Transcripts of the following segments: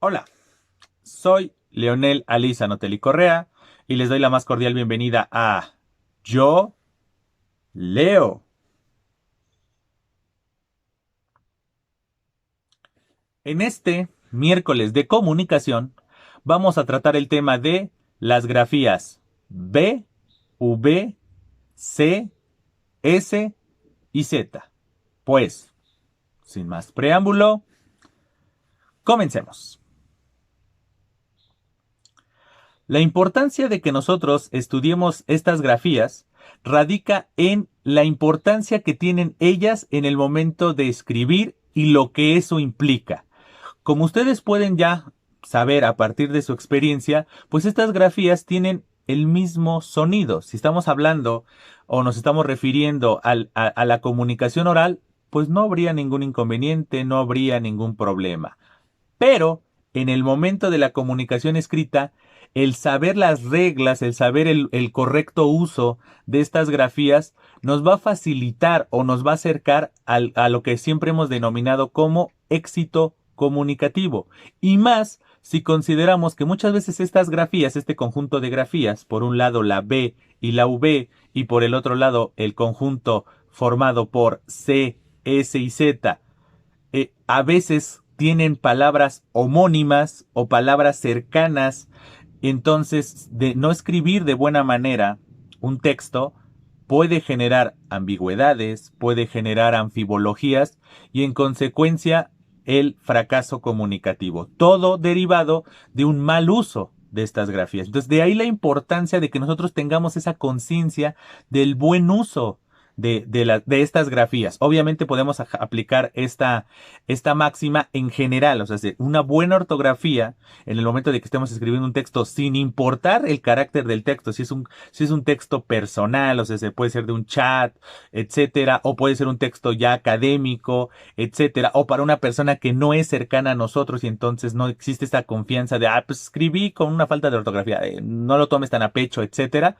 Hola, soy Leonel Aliza Notelli Correa y les doy la más cordial bienvenida a Yo Leo. En este miércoles de comunicación vamos a tratar el tema de las grafías B, V, C, S y Z. Pues, sin más preámbulo, comencemos. La importancia de que nosotros estudiemos estas grafías radica en la importancia que tienen ellas en el momento de escribir y lo que eso implica. Como ustedes pueden ya saber a partir de su experiencia, pues estas grafías tienen el mismo sonido. Si estamos hablando o nos estamos refiriendo a la comunicación oral, pues no habría ningún inconveniente, no habría ningún problema. Pero en el momento de la comunicación escrita, el saber las reglas, el saber el correcto uso de estas grafías, nos va a facilitar o nos va a acercar a lo que siempre hemos denominado como éxito comunicativo. Y más si consideramos que muchas veces estas grafías, este conjunto de grafías, por un lado la B y la V, y por el otro lado el conjunto formado por C, S y Z, a veces tienen palabras homónimas o palabras cercanas. Entonces, de no escribir de buena manera un texto puede generar ambigüedades, puede generar anfibologías y en consecuencia el fracaso comunicativo. Todo derivado de un mal uso de estas grafías. Entonces, de ahí la importancia de que nosotros tengamos esa conciencia del buen uso de estas grafías. Obviamente podemos aplicar esta máxima en general, o sea, una buena ortografía en el momento de que estemos escribiendo un texto, sin importar el carácter del texto, si es un texto personal, o sea, se puede ser de un chat, etcétera, o puede ser un texto ya académico, etcétera, o para una persona que no es cercana a nosotros y entonces no existe esta confianza de, pues escribí con una falta de ortografía, no lo tomes tan a pecho, etcétera.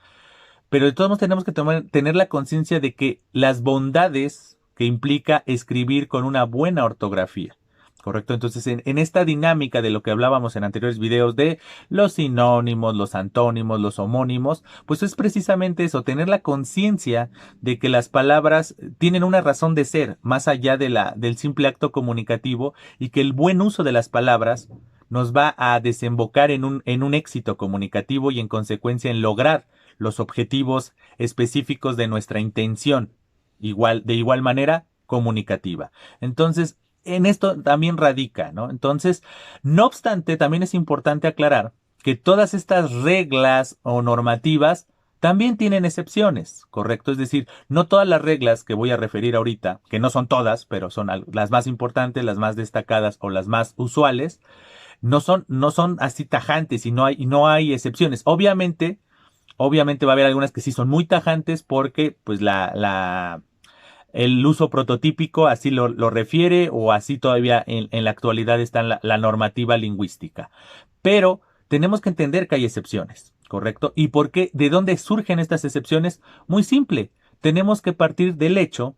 Pero de todos modos tenemos que tener la conciencia de que las bondades que implica escribir con una buena ortografía. ¿Correcto? Entonces, en esta dinámica de lo que hablábamos en anteriores videos de los sinónimos, los antónimos, los homónimos, pues es precisamente eso, tener la conciencia de que las palabras tienen una razón de ser, más allá del simple acto comunicativo, y que el buen uso de las palabras nos va a desembocar en un éxito comunicativo y en consecuencia en lograr los objetivos específicos de nuestra intención, de igual manera comunicativa. Entonces, en esto también radica, ¿no? Entonces, no obstante, también es importante aclarar que todas estas reglas o normativas también tienen excepciones, ¿correcto? Es decir, no todas las reglas que voy a referir ahorita, que no son todas, pero son las más importantes, las más destacadas o las más usuales, no son así tajantes y no hay excepciones. Obviamente va a haber algunas que sí son muy tajantes porque pues el uso prototípico así lo refiere o así todavía en la actualidad está la normativa lingüística. Pero tenemos que entender que hay excepciones, ¿correcto? ¿Y por qué? ¿De dónde surgen estas excepciones? Muy simple. Tenemos que partir del hecho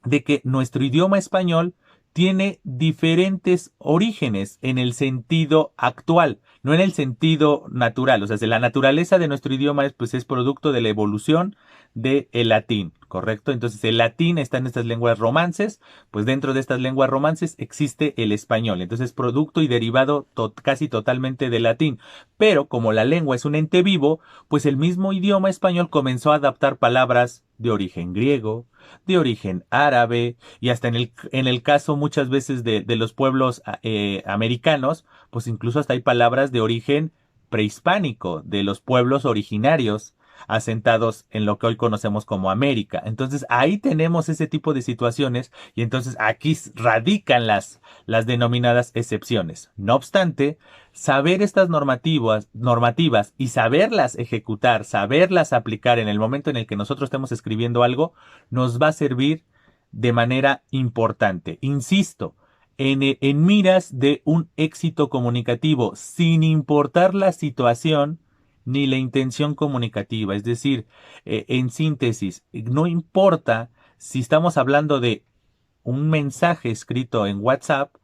de que nuestro idioma español tiene diferentes orígenes en el sentido actual, no en el sentido natural. O sea, si la naturaleza de nuestro idioma pues, es producto de la evolución del latín, ¿correcto? Entonces, el latín está en estas lenguas romances, pues dentro de estas lenguas romances existe el español. Entonces, producto y derivado casi totalmente del latín. Pero como la lengua es un ente vivo, pues el mismo idioma español comenzó a adaptar palabras de origen griego, de origen árabe y hasta en el caso muchas veces de los pueblos americanos, pues incluso hasta hay palabras de origen prehispánico, de los pueblos originarios asentados en lo que hoy conocemos como América. Entonces ahí tenemos ese tipo de situaciones y entonces aquí radican las denominadas excepciones. No obstante, saber estas normativas y saberlas ejecutar, saberlas aplicar en el momento en el que nosotros estemos escribiendo algo, nos va a servir de manera importante. Insisto, en miras de un éxito comunicativo, sin importar la situación ni la intención comunicativa. Es decir, en síntesis, no importa si estamos hablando de un mensaje escrito en WhatsApp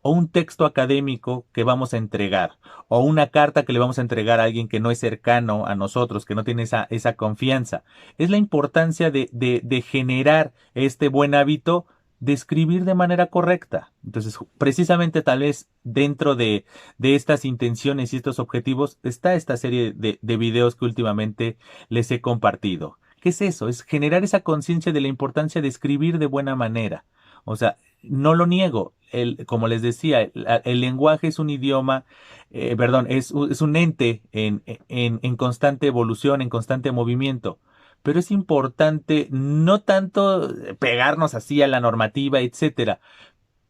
o un texto académico que vamos a entregar, o una carta que le vamos a entregar a alguien que no es cercano a nosotros, que no tiene esa confianza. Es la importancia de generar este buen hábito de escribir de manera correcta. Entonces, precisamente tal vez dentro de estas intenciones y estos objetivos está esta serie de videos que últimamente les he compartido. ¿Qué es eso? Es generar esa conciencia de la importancia de escribir de buena manera. O sea, no lo niego. Como les decía, el lenguaje es un idioma, perdón, es un ente en constante evolución, en constante movimiento. Pero es importante no tanto pegarnos así a la normativa, etcétera,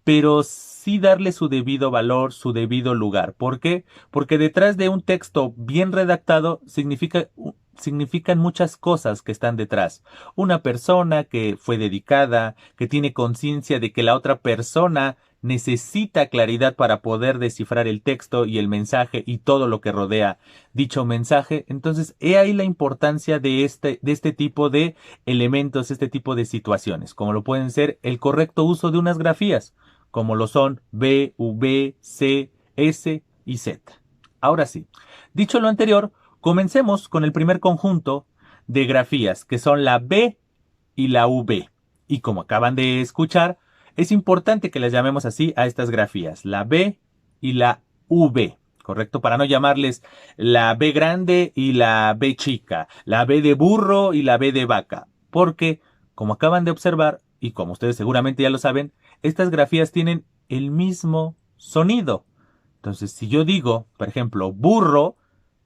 pero sí darle su debido valor, su debido lugar. ¿Por qué? Porque detrás de un texto bien redactado significan muchas cosas que están detrás. Una persona que fue dedicada, que tiene conciencia de que la otra persona necesita claridad para poder descifrar el texto y el mensaje y todo lo que rodea dicho mensaje. Entonces, he ahí la importancia de este tipo de elementos, este tipo de situaciones, como lo pueden ser el correcto uso de unas grafías, como lo son B, V, C, S y Z. Ahora sí, dicho lo anterior, comencemos con el primer conjunto de grafías, que son la B y la V. Y como acaban de escuchar, es importante que las llamemos así a estas grafías, la B y la V. ¿Correcto? Para no llamarles la B grande y la B chica, la B de burro y la B de vaca. Porque, como acaban de observar, y como ustedes seguramente ya lo saben, estas grafías tienen el mismo sonido. Entonces, si yo digo, por ejemplo, burro,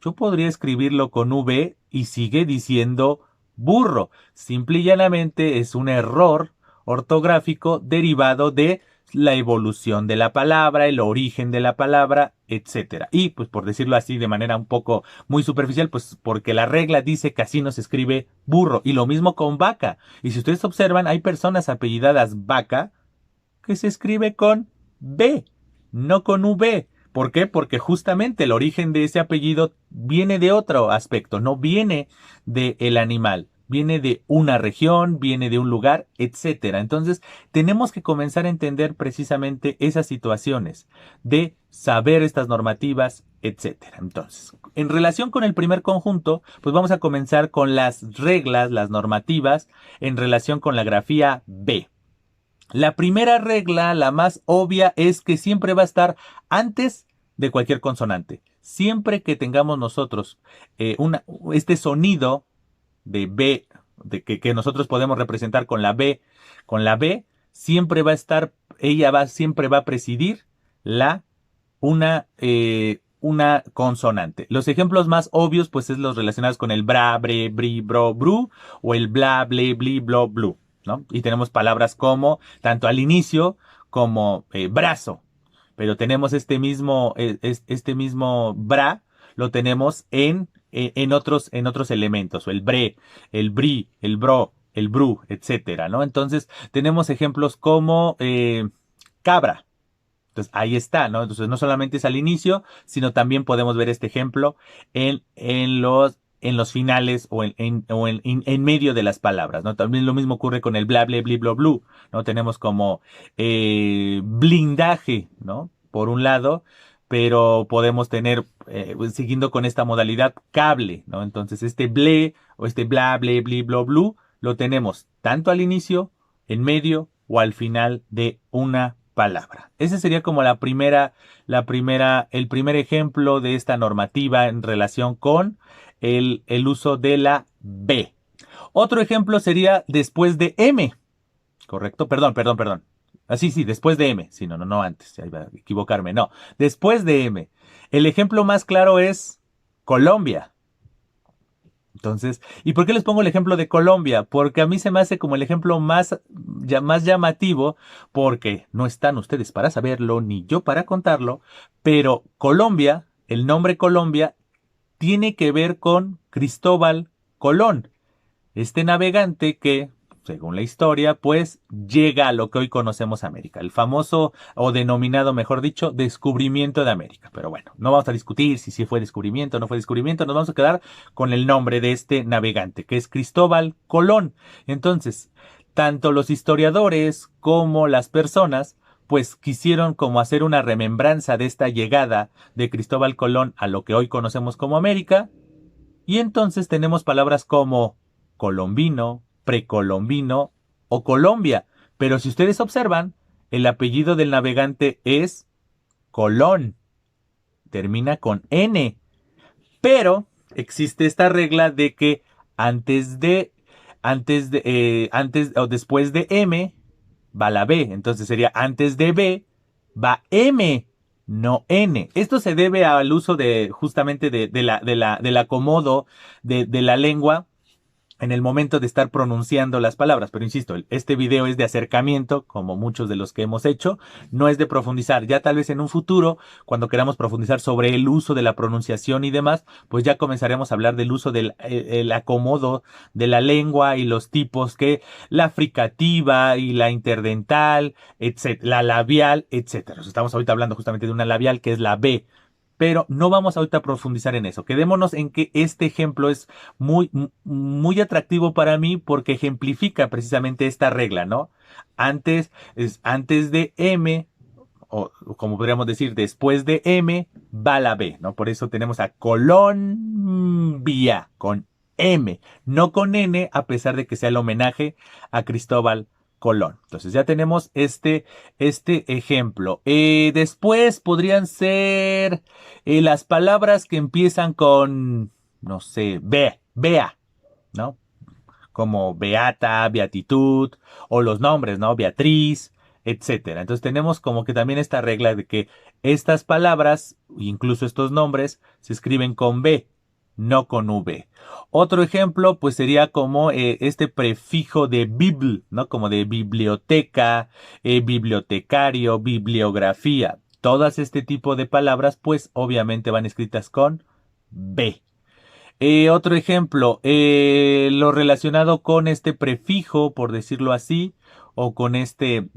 yo podría escribirlo con V y sigue diciendo burro. Simple y llanamente es un error ortográfico derivado de la evolución de la palabra, el origen de la palabra, etcétera. Y pues por decirlo así de manera un poco muy superficial, pues porque la regla dice que así no se escribe burro. Y lo mismo con vaca. Y si ustedes observan, hay personas apellidadas vaca que se escribe con B, no con V. ¿Por qué? Porque justamente el origen de ese apellido viene de otro aspecto, no viene del animal, viene de una región, viene de un lugar, etcétera. Entonces, tenemos que comenzar a entender precisamente esas situaciones de saber estas normativas, etcétera. Entonces, en relación con el primer conjunto, pues vamos a comenzar con las reglas, las normativas en relación con la grafía B. La primera regla, la más obvia, es que siempre va a estar antes de cualquier consonante. Siempre que tengamos nosotros este sonido de B, que nosotros podemos representar con la B, siempre va a estar, siempre va a presidir la, una consonante. Los ejemplos más obvios, pues, es los relacionados con el bra, bre, bri, bro, bru, o el bla, ble, bli, blo, blu, ¿no? Y tenemos palabras como, tanto al inicio, como brazo. Pero tenemos este mismo bra, lo tenemos en otros elementos, o el bre, el bri, el bro, el bru, etcétera, ¿no? Entonces, tenemos ejemplos como cabra. Entonces, ahí está, ¿no? Entonces, no solamente es al inicio, sino también podemos ver este ejemplo en los finales o en medio de las palabras, ¿no? También lo mismo ocurre con el bla, ble, bli, blo, blu, ¿no? Tenemos como blindaje, ¿no? Por un lado, pero podemos tener, siguiendo con esta modalidad, cable, ¿no? Entonces, este ble o este bla, ble, bli, blo, blu, lo tenemos tanto al inicio, en medio o al final de una palabra. Ese sería como el primer ejemplo de esta normativa en relación con el uso de la B. Otro ejemplo sería después de M, ¿correcto? Perdón. Así, sí, después de M. Sí, no antes, ya iba a equivocarme, no. Después de M. El ejemplo más claro es Colombia. Entonces, ¿y por qué les pongo el ejemplo de Colombia? Porque a mí se me hace como el ejemplo más llamativo, porque no están ustedes para saberlo, ni yo para contarlo, pero Colombia, el nombre Colombia, tiene que ver con Cristóbal Colón, este navegante que, según la historia, pues llega a lo que hoy conocemos América, el famoso o denominado, mejor dicho, descubrimiento de América. Pero bueno, no vamos a discutir si fue descubrimiento o no fue descubrimiento, nos vamos a quedar con el nombre de este navegante, que es Cristóbal Colón. Entonces, tanto los historiadores como las personas pues quisieron como hacer una remembranza de esta llegada de Cristóbal Colón a lo que hoy conocemos como América. Y entonces tenemos palabras como colombino, precolombino o Colombia. Pero si ustedes observan, el apellido del navegante es Colón. Termina con N. Pero existe esta regla de que antes o después de M va la B. Entonces sería antes de B va M, no N. Esto se debe al uso de justamente del acomodo de la lengua en el momento de estar pronunciando las palabras. Pero insisto, este video es de acercamiento, como muchos de los que hemos hecho, no es de profundizar. Ya tal vez en un futuro, cuando queramos profundizar sobre el uso de la pronunciación y demás, pues ya comenzaremos a hablar del uso del el acomodo de la lengua y los tipos que la fricativa y la interdental, etcétera, la labial, etcétera. Estamos ahorita hablando justamente de una labial que es la B. Pero no vamos ahorita a profundizar en eso. Quedémonos en que este ejemplo es muy atractivo para mí porque ejemplifica precisamente esta regla, ¿no? Antes de M, o como podríamos decir, después de M, va la B, ¿no? Por eso tenemos a Colombia con M, no con N, a pesar de que sea el homenaje a Cristóbal Colón. Entonces ya tenemos este ejemplo. Después podrían ser las palabras que empiezan con, no sé, Bea, ¿no? Como Beata, Beatitud, o los nombres, ¿no? Beatriz, etcétera. Entonces tenemos como que también esta regla de que estas palabras, incluso estos nombres, se escriben con B, no con V. Otro ejemplo, pues sería como este prefijo de bibl, ¿no? Como de biblioteca, bibliotecario, bibliografía. Todas este tipo de palabras, pues obviamente van escritas con B. Otro ejemplo, lo relacionado con este prefijo, por decirlo así, o con este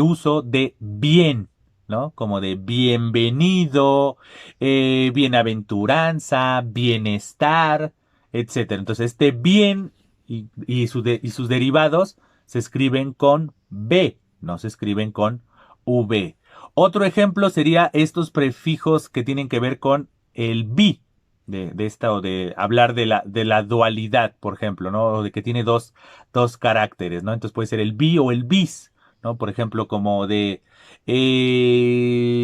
uso de bien, ¿no? Como de bienvenido, bienaventuranza, bienestar, etcétera. Entonces, este bien y sus derivados se escriben con B, no se escriben con V. Otro ejemplo sería estos prefijos que tienen que ver con el bi de esta o de hablar de la dualidad, por ejemplo, ¿no? O de que tiene dos caracteres, ¿no? Entonces puede ser el bi o el bis, ¿no? Por ejemplo, como de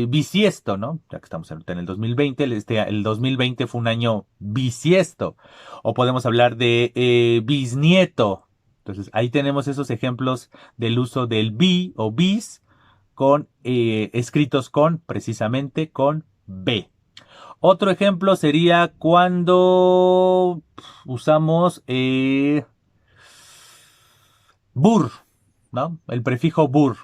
bisiesto, ¿no? Ya que estamos en el 2020, el 2020 fue un año bisiesto. O podemos hablar de bisnieto. Entonces ahí tenemos esos ejemplos del uso del bi o bis con escritos con, precisamente, con B. Otro ejemplo sería cuando usamos bur, ¿no? El prefijo bur,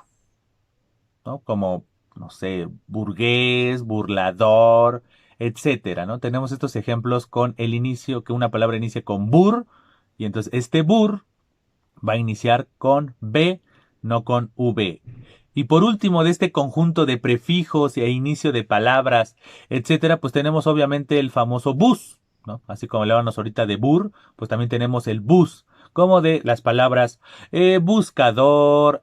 ¿no? Como, no sé, burgués, burlador, etcétera, ¿no? Tenemos estos ejemplos con el inicio, que una palabra inicie con bur, y entonces este bur va a iniciar con B, no con V. Y por último, de este conjunto de prefijos e inicio de palabras, etcétera, pues tenemos obviamente el famoso bus, ¿no? Así como hablábamos ahorita de bur, pues también tenemos el bus, como de las palabras buscador,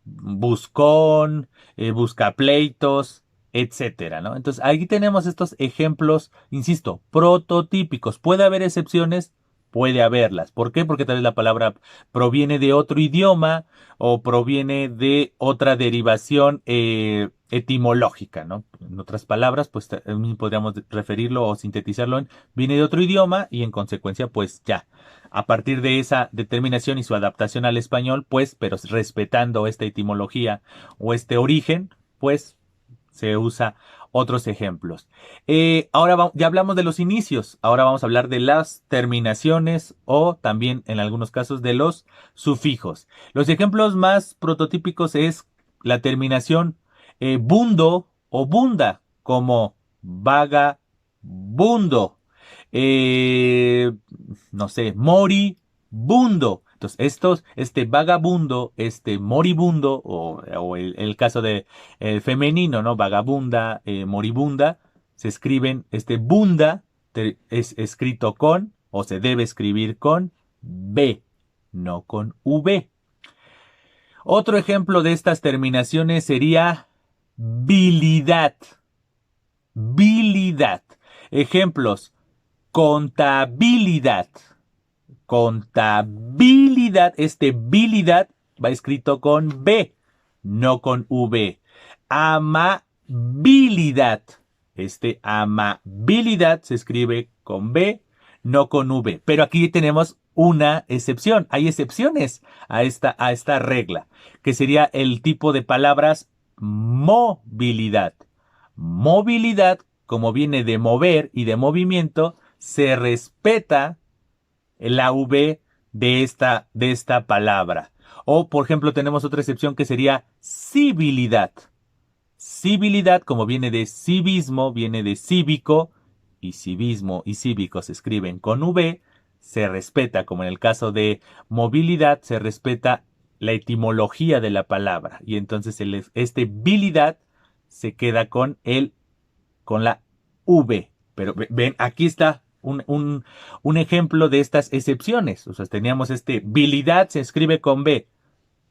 buscón, buscapleitos, etcétera, ¿no? Entonces aquí tenemos estos ejemplos, insisto, prototípicos. Puede haber excepciones, puede haberlas. ¿Por qué? Porque tal vez la palabra proviene de otro idioma o proviene de otra derivación etimológica, ¿no? En otras palabras, pues podríamos referirlo o sintetizarlo en viene de otro idioma y en consecuencia, pues ya, a partir de esa determinación y su adaptación al español, pues, pero respetando esta etimología o este origen, pues se usa otros ejemplos. Ahora ya hablamos de los inicios, ahora vamos a hablar de las terminaciones o también en algunos casos de los sufijos. Los ejemplos más prototípicos es la terminación bundo o bunda, como vagabundo, eh, no sé, moribundo. Entonces, este vagabundo, este moribundo, o el caso de femenino, ¿no? Vagabunda, moribunda, se escriben, este bunda es escrito con, o se debe escribir con B, no con V. Otro ejemplo de estas terminaciones sería bilidad. Bilidad. Ejemplos. Contabilidad. Contabilidad. Este bilidad va escrito con B, no con V. Amabilidad. Este amabilidad se escribe con B, no con V. Pero aquí tenemos una excepción. Hay excepciones a esta regla, que sería el tipo de palabras movilidad. Movilidad, como viene de mover y de movimiento, se respeta la V de esta palabra. O, por ejemplo, tenemos otra excepción que sería civilidad. Civilidad, como viene de civismo, viene de cívico, y civismo y cívico se escriben con V, se respeta, como en el caso de movilidad, se respeta la etimología de la palabra. Y entonces este bilidad se queda con la V. Pero ven, aquí está un ejemplo de estas excepciones. O sea, teníamos bilidad se escribe con B,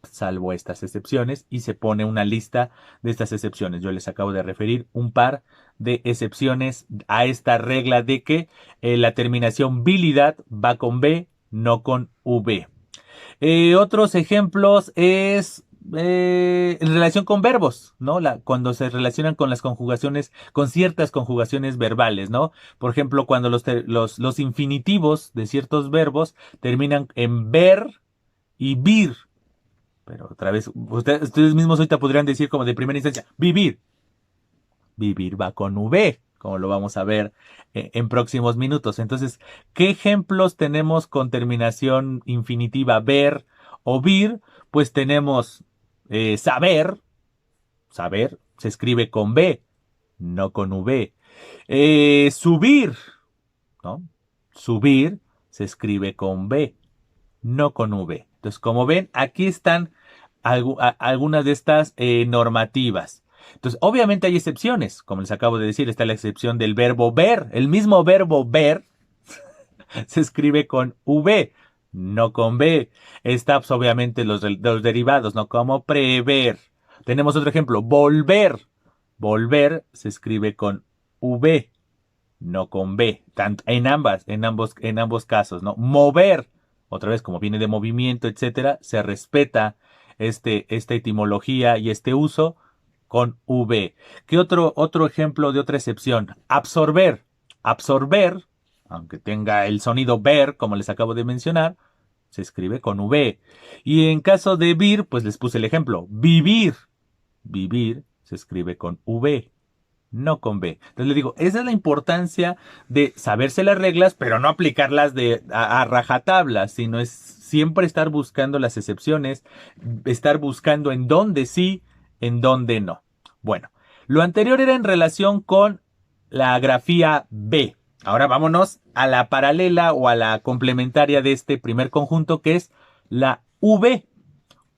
salvo estas excepciones, y se pone una lista de estas excepciones. Yo les acabo de referir un par de excepciones a esta regla de que la terminación bilidad va con B, no con V. Otros ejemplos es en relación con verbos, ¿no? Cuando se relacionan con las conjugaciones, con ciertas conjugaciones verbales, ¿no? Por ejemplo, cuando los infinitivos de ciertos verbos terminan en ver y vir. Pero otra vez, ustedes mismos ahorita podrían decir como de primera instancia, vivir. Vivir va con V, como lo vamos a ver en próximos minutos. Entonces, ¿qué ejemplos tenemos con terminación infinitiva ver o vir? Pues tenemos saber. Saber se escribe con B, no con V. Subir, ¿no? Subir se escribe con B, no con V. Entonces, como ven, aquí están algunas de estas normativas. Entonces, obviamente hay excepciones. Como les acabo de decir, está la excepción del verbo ver. El mismo verbo ver se escribe con V, no con B. Está, pues, obviamente, los derivados, ¿no? Como prever. Tenemos otro ejemplo, volver. Volver se escribe con V, no con B. En ambos casos, ¿no? Mover, otra vez, como viene de movimiento, etcétera, se respeta esta etimología y este uso con V. ¿Qué otro ejemplo de otra excepción? Absorber. Absorber, aunque tenga el sonido ver, como les acabo de mencionar, se escribe con V. Y en caso de vir, pues les puse el ejemplo. Vivir. Vivir se escribe con V, no con B. Entonces le digo, esa es la importancia de saberse las reglas, pero no aplicarlas a rajatabla, sino es siempre estar buscando las excepciones, estar buscando en dónde sí, en dónde no. Bueno, lo anterior era en relación con la grafía B. Ahora vámonos a la paralela o a la complementaria de este primer conjunto, que es la V.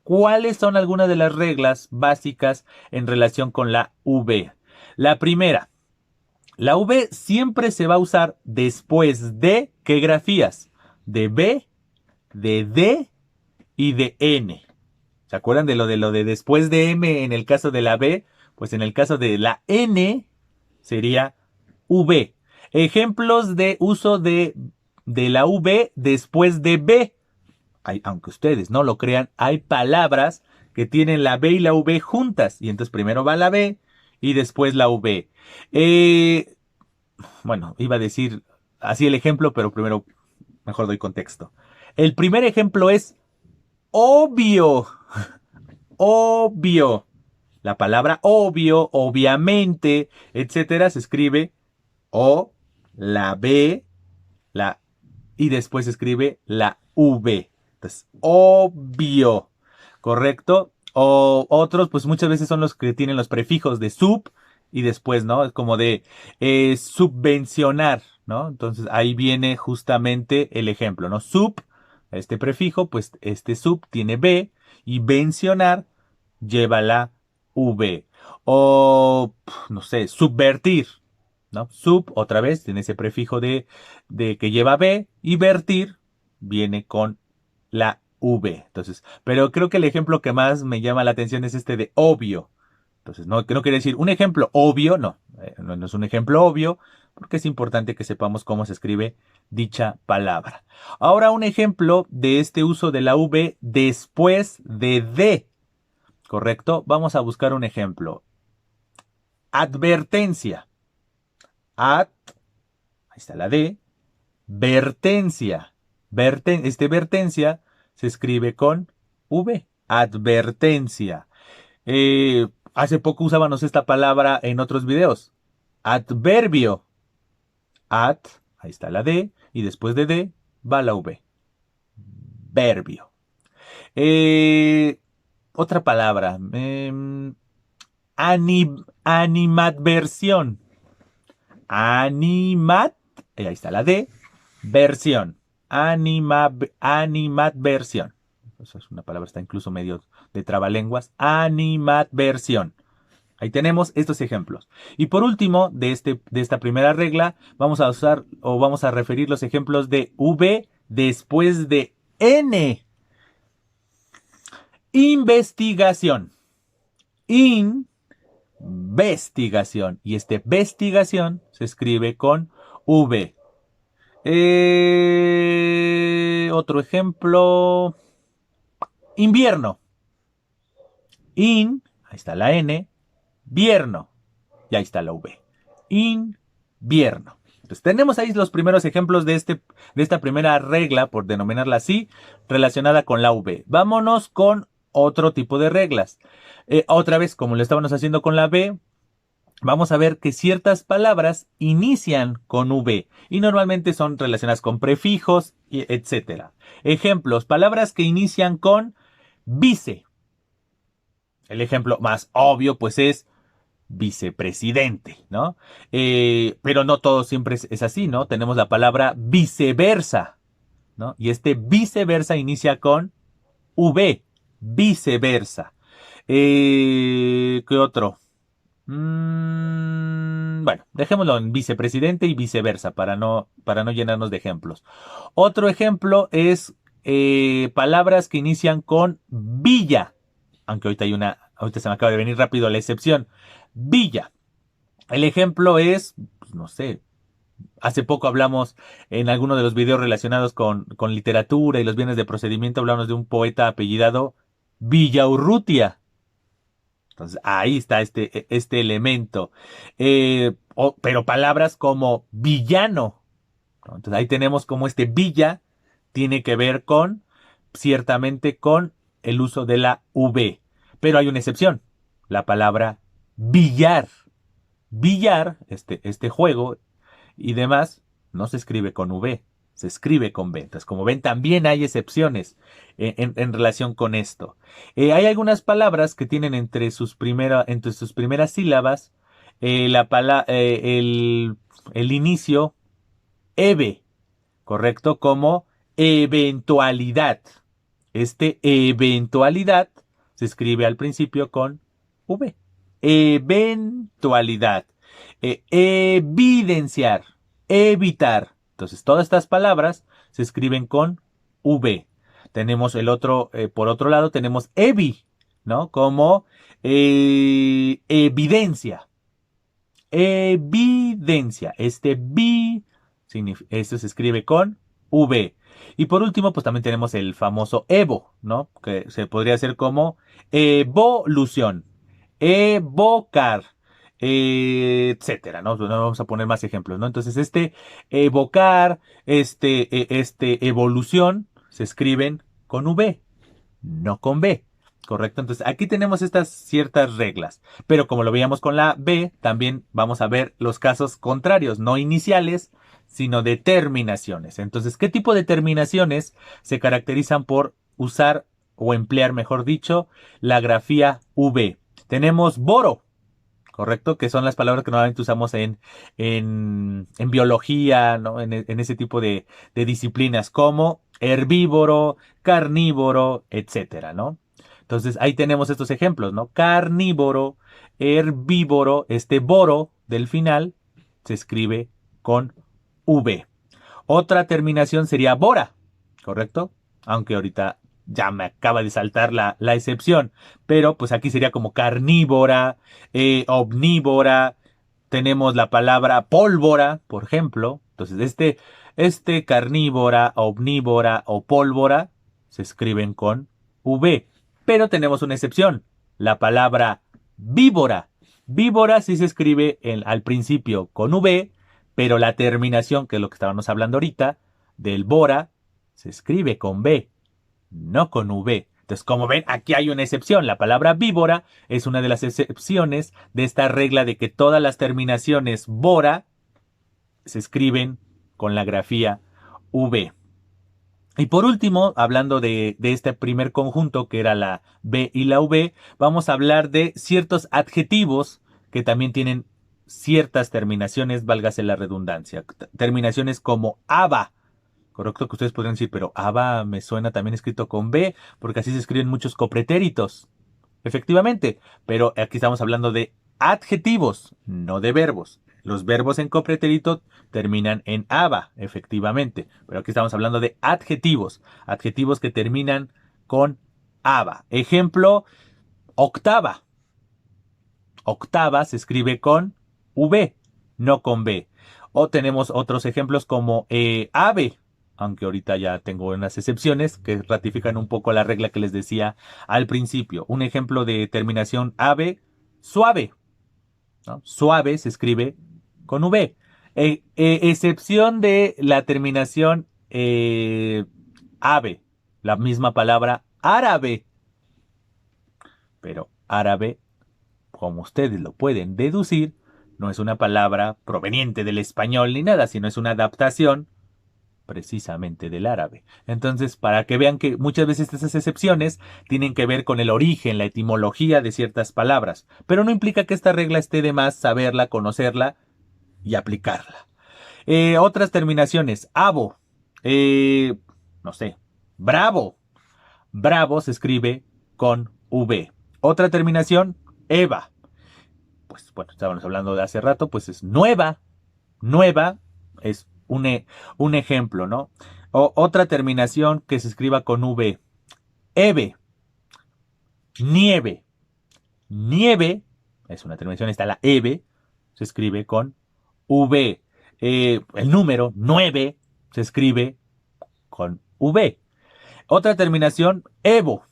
¿Cuáles son algunas de las reglas básicas en relación con la V? La primera, la V siempre se va a usar después de ¿qué grafías? De B, de D y de N. ¿Se acuerdan de lo de después de M en el caso de la B? Pues en el caso de la N sería V. Ejemplos de uso de la V después de B. Aunque ustedes no lo crean, hay palabras que tienen la B y la V juntas. Y entonces primero va la B y después la V. Bueno, iba a decir así el ejemplo, pero primero mejor doy contexto. El primer ejemplo es obvio. Obvio. La palabra obvio, obviamente, etcétera, se escribe O, la B, y después se escribe la V. Entonces, obvio. ¿Correcto? O otros, pues muchas veces son los que tienen los prefijos de sub y después, ¿no? Es como de subvencionar, ¿no? Entonces ahí viene justamente el ejemplo, ¿no? Sub, este prefijo, pues este sub tiene B y vencionar lleva la V. O, no sé, subvertir, ¿no? Sub, otra vez, tiene ese prefijo de que lleva B y vertir viene con la V. Entonces, pero creo que el ejemplo que más me llama la atención es este de obvio. Entonces, no quiere decir un ejemplo obvio, no, no es un ejemplo obvio, porque es importante que sepamos cómo se escribe dicha palabra. Ahora un ejemplo de este uso de la V después de D, ¿correcto? Vamos a buscar un ejemplo. Advertencia. Ahí está la D. Vertencia. Vertencia se escribe con V. Advertencia. Hace poco usábamos esta palabra en otros videos. Adverbio. Ahí está la D, y después de D va la V. Verbio. Otra palabra. Animadversión. Ahí está la D. Versión. Animadversión. Esa es una palabra, está incluso medio de trabalenguas. Animadversión. Ahí tenemos estos ejemplos. Y por último, de esta primera regla, vamos a usar o vamos a referir los ejemplos de V después de N. Investigación. Investigación. Y investigación se escribe con V. Otro ejemplo. Invierno. Ahí está la N. Vierno. Y ahí está la V. Invierno. Entonces tenemos ahí los primeros ejemplos de esta primera regla, por denominarla así, relacionada con la V. Vámonos con otro tipo de reglas. Otra vez, como lo estábamos haciendo con la B, vamos a ver que ciertas palabras inician con V y normalmente son relacionadas con prefijos, etc. Ejemplos, palabras que inician con vice. El ejemplo más obvio pues es vicepresidente, ¿no? Pero no todo siempre es así, ¿no? Tenemos la palabra viceversa, ¿no? Y este viceversa inicia con V, viceversa. ¿Qué otro? Bueno, dejémoslo en vicepresidente y viceversa para no llenarnos de ejemplos. Otro ejemplo es palabras que inician con villa, aunque ahorita se me acaba de venir rápido la excepción. Villa. El ejemplo es, pues, no sé, hace poco hablamos en alguno de los videos relacionados con literatura y los bienes de procedimiento, hablamos de un poeta apellidado Villaurrutia. Entonces ahí está este elemento. Pero palabras como villano, ¿no? Entonces ahí tenemos como este villa tiene que ver ciertamente con el uso de la V. Pero hay una excepción, la palabra billar. Billar, este juego y demás, no se escribe con V, se escribe con V. Entonces, como ven, también hay excepciones en relación con esto. Hay algunas palabras que tienen entre sus primeras sílabas el inicio eve, ¿correcto? Como eventualidad. Eventualidad se escribe al principio con V. Eventualidad. Evidenciar. Evitar. Entonces, todas estas palabras se escriben con V. Tenemos por otro lado, tenemos evi, ¿no? Como evidencia. Evidencia. Esto se escribe con V. Y por último, pues también tenemos el famoso evo, ¿no? Que se podría hacer como evolución, evocar, etcétera, ¿no? No vamos a poner más ejemplos, ¿no? Entonces, evocar, evolución, se escriben con V, no con B. ¿Correcto? Entonces aquí tenemos estas ciertas reglas. Pero como lo veíamos con la B, también vamos a ver los casos contrarios, no iniciales, sino de terminaciones. Entonces, ¿qué tipo de terminaciones se caracterizan por usar o emplear, mejor dicho, la grafía V? Tenemos boro, ¿correcto? Que son las palabras que normalmente usamos en biología, ¿no? En ese tipo de disciplinas como herbívoro, carnívoro, etcétera, ¿no? Entonces ahí tenemos estos ejemplos, ¿no? Carnívoro, herbívoro, boro del final se escribe con V. Otra terminación sería bora, ¿correcto? Aunque ahorita ya me acaba de saltar la excepción. Pero pues aquí sería como carnívora, omnívora. Tenemos la palabra pólvora, por ejemplo. Entonces, este carnívora, omnívora o pólvora se escriben con V. Pero tenemos una excepción. La palabra víbora. Víbora sí se escribe al principio con V, pero la terminación, que es lo que estábamos hablando ahorita, del bora, se escribe con B, no con V. Entonces, como ven, aquí hay una excepción. La palabra víbora es una de las excepciones de esta regla de que todas las terminaciones bora se escriben con la grafía V. Y por último, hablando de este primer conjunto que era la B y la V, vamos a hablar de ciertos adjetivos que también tienen ciertas terminaciones, válgase la redundancia. Terminaciones como aba. Correcto que ustedes podrían decir, pero aba me suena también escrito con B, porque así se escriben muchos copretéritos. Efectivamente, pero aquí estamos hablando de adjetivos, no de verbos. Los verbos en copretérito terminan en aba, efectivamente, pero aquí estamos hablando de adjetivos, adjetivos que terminan con aba. Ejemplo, octava. Octava se escribe con V, no con B. O tenemos otros ejemplos como ave, aunque ahorita ya tengo unas excepciones que ratifican un poco la regla que les decía al principio. Un ejemplo de terminación ave, suave, ¿no? Suave se escribe con V. Excepción de la terminación ave, la misma palabra árabe, pero árabe, como ustedes lo pueden deducir, no es una palabra proveniente del español ni nada, sino es una adaptación precisamente del árabe. Entonces, para que vean que muchas veces estas excepciones tienen que ver con el origen, la etimología de ciertas palabras, pero no implica que esta regla esté de más saberla, conocerla y aplicarla. Otras terminaciones, abo, no sé, bravo. Bravo se escribe con V. Otra terminación, Eva. Pues bueno, estábamos hablando de hace rato, pues es nueva. Nueva es un ejemplo, ¿no? Otra terminación que se escriba con V. Eve. Nieve. Nieve es una terminación, está la Eve, se escribe con V. El número 9 se escribe con V. Otra terminación, Evo,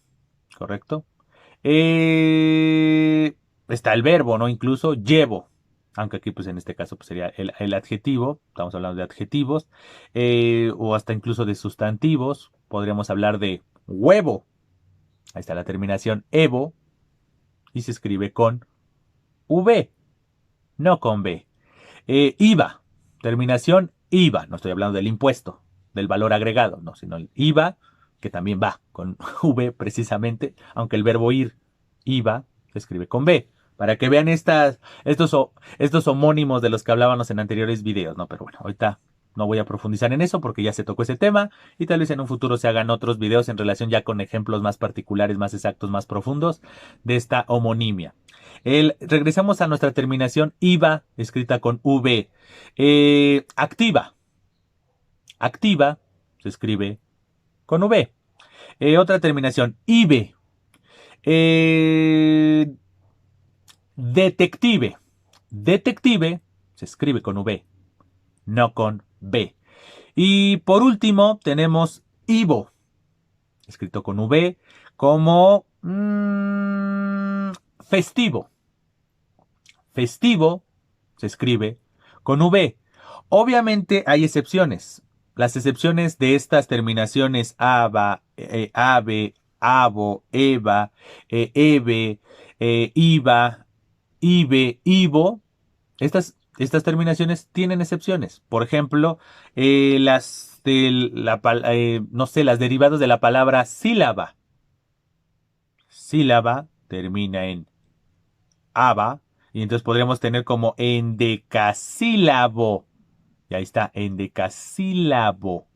¿correcto? Está el verbo, ¿no? Incluso llevo. Aunque aquí, pues en este caso, pues sería el adjetivo. Estamos hablando de adjetivos. O hasta incluso de sustantivos. Podríamos hablar de huevo. Ahí está la terminación evo. Y se escribe con V, no con B. IVA. Terminación IVA. No estoy hablando del impuesto, del valor agregado, no, sino el IVA, que también va con V precisamente, aunque el verbo ir, IVA, se escribe con B. Para que vean estos homónimos de los que hablábamos en anteriores videos, ¿no? Pero bueno, ahorita no voy a profundizar en eso porque ya se tocó ese tema y tal vez en un futuro se hagan otros videos en relación ya con ejemplos más particulares, más exactos, más profundos de esta homonimia. Regresamos a nuestra terminación IVA, escrita con V. Activa. Activa se escribe con V. Otra terminación, IBE. Detective. Detective se escribe con V, no con B. Y por último tenemos Ivo, escrito con V, como festivo. Festivo se escribe con V. Obviamente hay excepciones. Las excepciones de estas terminaciones aba, ave, avo, eva, eve, iva, ibe, ivo, estas terminaciones tienen excepciones. Por ejemplo, no sé, las derivadas de la palabra sílaba. Sílaba termina en aba, y entonces podríamos tener como endecasílabo. Y ahí está, endecasílabo.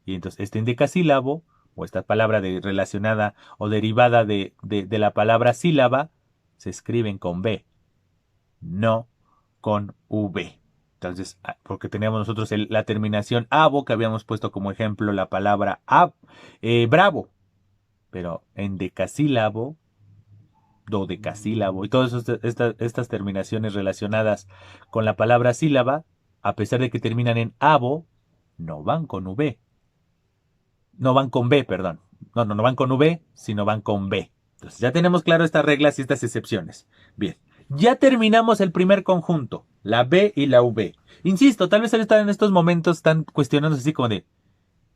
Y entonces este endecasílabo, o esta palabra relacionada o derivada de la palabra sílaba, se escriben con B, no con V. Entonces, porque teníamos nosotros la terminación abo, que habíamos puesto como ejemplo la palabra bravo. pero en decasílabo, dodecasílabo y todas estas terminaciones relacionadas con la palabra sílaba, a pesar de que terminan en abo, no van con V. No van con B, perdón. No van con V, sino van con B. Entonces ya tenemos claro estas reglas y estas excepciones. Bien, ya terminamos el primer conjunto, la B y la V. Insisto, tal vez ahorita en estos momentos están cuestionando así como de,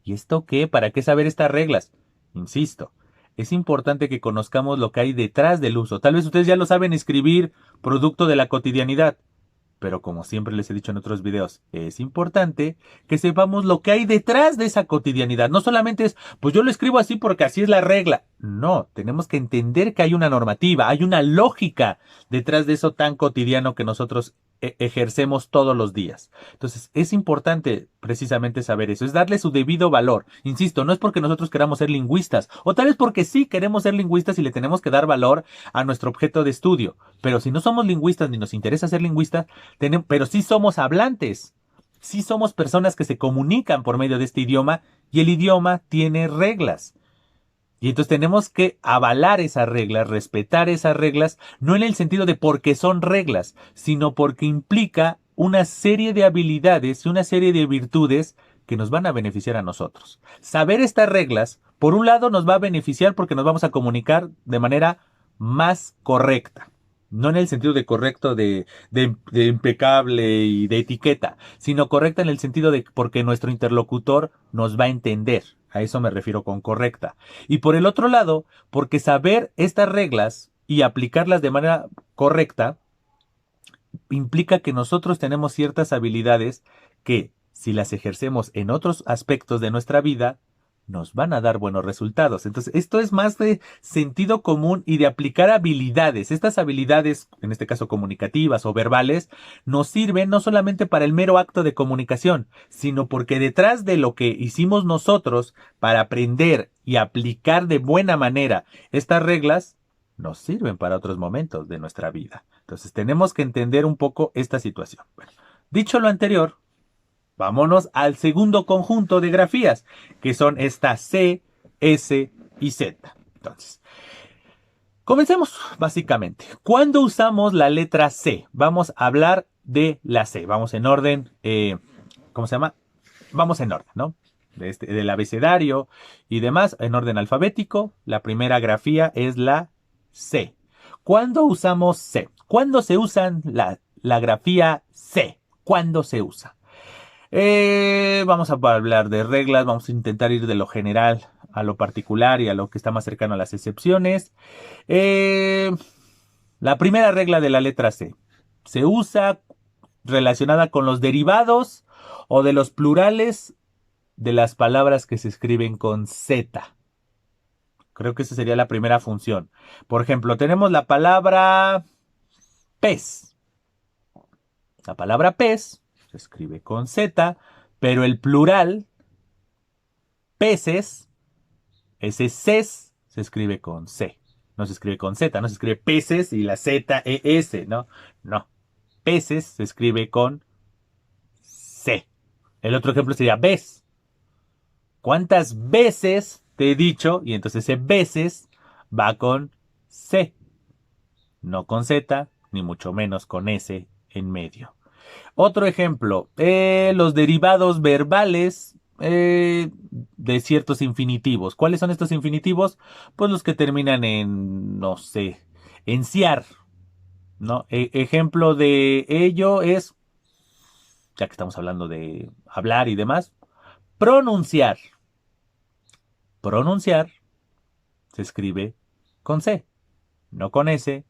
¿y esto qué? ¿Para qué saber estas reglas? Insisto, es importante que conozcamos lo que hay detrás del uso. Tal vez ustedes ya lo saben escribir, producto de la cotidianidad. Pero como siempre les he dicho en otros videos, es importante que sepamos lo que hay detrás de esa cotidianidad. No solamente es, pues yo lo escribo así porque así es la regla. No, tenemos que entender que hay una normativa, hay una lógica detrás de eso tan cotidiano que nosotros ejercemos todos los días. Entonces, es importante precisamente saber eso, es darle su debido valor. Insisto, no es porque nosotros queramos ser lingüistas, o tal vez porque sí queremos ser lingüistas y le tenemos que dar valor a nuestro objeto de estudio. Pero si no somos lingüistas ni nos interesa ser lingüistas, pero sí somos hablantes. Sí somos personas que se comunican por medio de este idioma y el idioma tiene reglas. Y entonces tenemos que avalar esas reglas, respetar esas reglas, no en el sentido de porque son reglas, sino porque implica una serie de habilidades y una serie de virtudes que nos van a beneficiar a nosotros. Saber estas reglas, por un lado, nos va a beneficiar porque nos vamos a comunicar de manera más correcta. No en el sentido de correcto de impecable y de etiqueta, sino correcta en el sentido de porque nuestro interlocutor nos va a entender. A eso me refiero con correcta. Y por el otro lado, porque saber estas reglas y aplicarlas de manera correcta implica que nosotros tenemos ciertas habilidades que, si las ejercemos en otros aspectos de nuestra vida, nos van a dar buenos resultados. Entonces, esto es más de sentido común y de aplicar habilidades. Estas habilidades, en este caso comunicativas o verbales, nos sirven no solamente para el mero acto de comunicación, sino porque detrás de lo que hicimos nosotros para aprender y aplicar de buena manera estas reglas, nos sirven para otros momentos de nuestra vida. Entonces, tenemos que entender un poco esta situación. Bueno, dicho lo anterior, vámonos al segundo conjunto de grafías, que son estas C, S y Z. Entonces, comencemos básicamente. ¿Cuándo usamos la letra C? Vamos a hablar de la C. Vamos en orden, ¿cómo se llama? Vamos en orden, ¿no? Del abecedario y demás, en orden alfabético. La primera grafía es la C. ¿Cuándo usamos C? ¿Cuándo se usa la grafía C? ¿Cuándo se usa? Vamos a hablar de reglas, vamos a intentar ir de lo general a lo particular y a lo que está más cercano a las excepciones. La primera regla de la letra C. Se usa relacionada con los derivados o de los plurales de las palabras que se escriben con Z. Creo que esa sería la primera función. Por ejemplo, tenemos la palabra pez. La palabra pez se escribe con Z, pero el plural, peces, ese ces, se escribe con C. No se escribe con Z, no se escribe peces y la Z, E, S, ¿no? No. Peces se escribe con C. El otro ejemplo sería ves. ¿Cuántas veces te he dicho? Y entonces ese veces va con C. No con Z, ni mucho menos con S en medio. Otro ejemplo, los derivados verbales de ciertos infinitivos. ¿Cuáles son estos infinitivos? Pues los que terminan en, no sé, en ciar, ¿no? Ejemplo de ello es, ya que estamos hablando de hablar y demás, pronunciar. Pronunciar se escribe con C, no con S,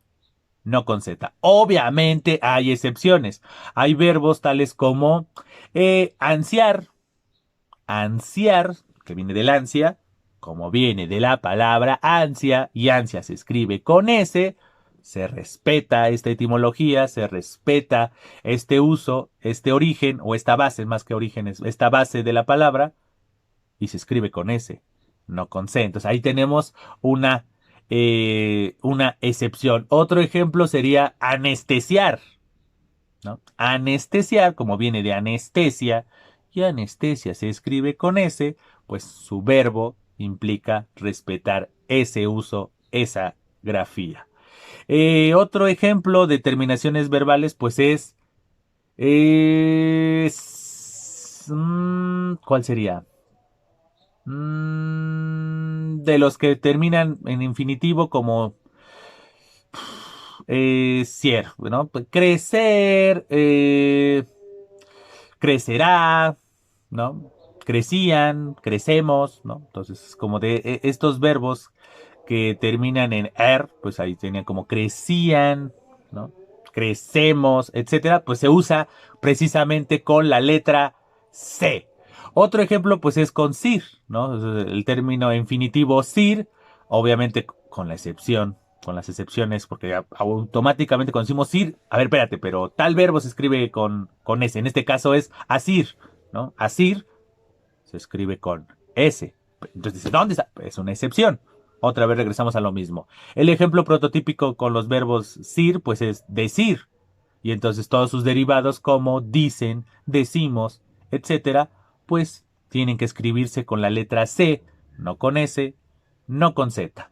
no con Z. Obviamente hay excepciones. Hay verbos tales como ansiar, ansiar, que viene del ansia, como viene de la palabra ansia, y ansia se escribe con S, se respeta esta etimología, se respeta este uso, este origen, o esta base, más que origen, esta base de la palabra, y se escribe con S, no con C. Entonces ahí tenemos una excepción. Otro ejemplo sería anestesiar, ¿no? Anestesiar, como viene de anestesia, y anestesia se escribe con S, pues su verbo implica respetar ese uso, esa grafía. Otro ejemplo de terminaciones verbales, pues ¿cuál sería? De los que terminan en infinitivo como sier, ¿no? Pues crecer, crecerá, ¿no? Crecían, crecemos, ¿no? Entonces, como de estos verbos que terminan en er, pues ahí tenían como crecían, ¿no? Crecemos, etcétera, pues se usa precisamente con la letra C. Otro ejemplo, pues es con sir, ¿no? El término infinitivo sir, obviamente con la excepción, con las excepciones, porque automáticamente cuando decimos sir, a ver, espérate, pero tal verbo se escribe con S. En este caso es asir, ¿no? Asir se escribe con S. Entonces dices, ¿dónde está? Es una excepción. Otra vez regresamos a lo mismo. El ejemplo prototípico con los verbos sir, pues es decir. Y entonces todos sus derivados como dicen, decimos, etcétera, pues tienen que escribirse con la letra C, no con S, no con Z.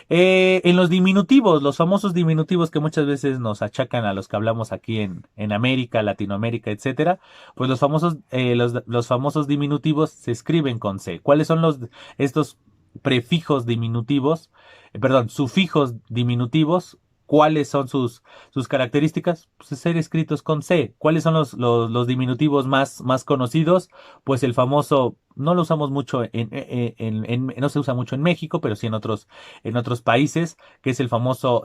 En los diminutivos, los famosos diminutivos que muchas veces nos achacan a los que hablamos aquí en América, Latinoamérica, etcétera, pues los famosos diminutivos se escriben con C. ¿Cuáles son estos prefijos diminutivos? Perdón, sufijos diminutivos. ¿Cuáles son sus características? Pues ser escritos con C. ¿Cuáles son los diminutivos más conocidos? Pues el famoso, no lo usamos mucho no se usa mucho en México, pero sí en otros países, que es el famoso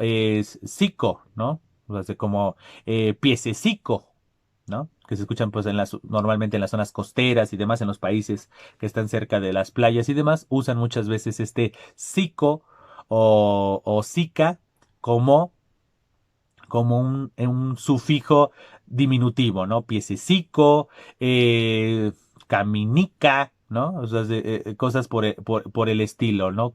cico, ¿no? O sea, como piececico, ¿no? Que se escuchan pues normalmente en las zonas costeras y demás, en los países que están cerca de las playas y demás, usan muchas veces este cico o sica como, como un sufijo diminutivo, ¿no? Piececico, caminica, ¿no? O sea, cosas por el estilo, ¿no?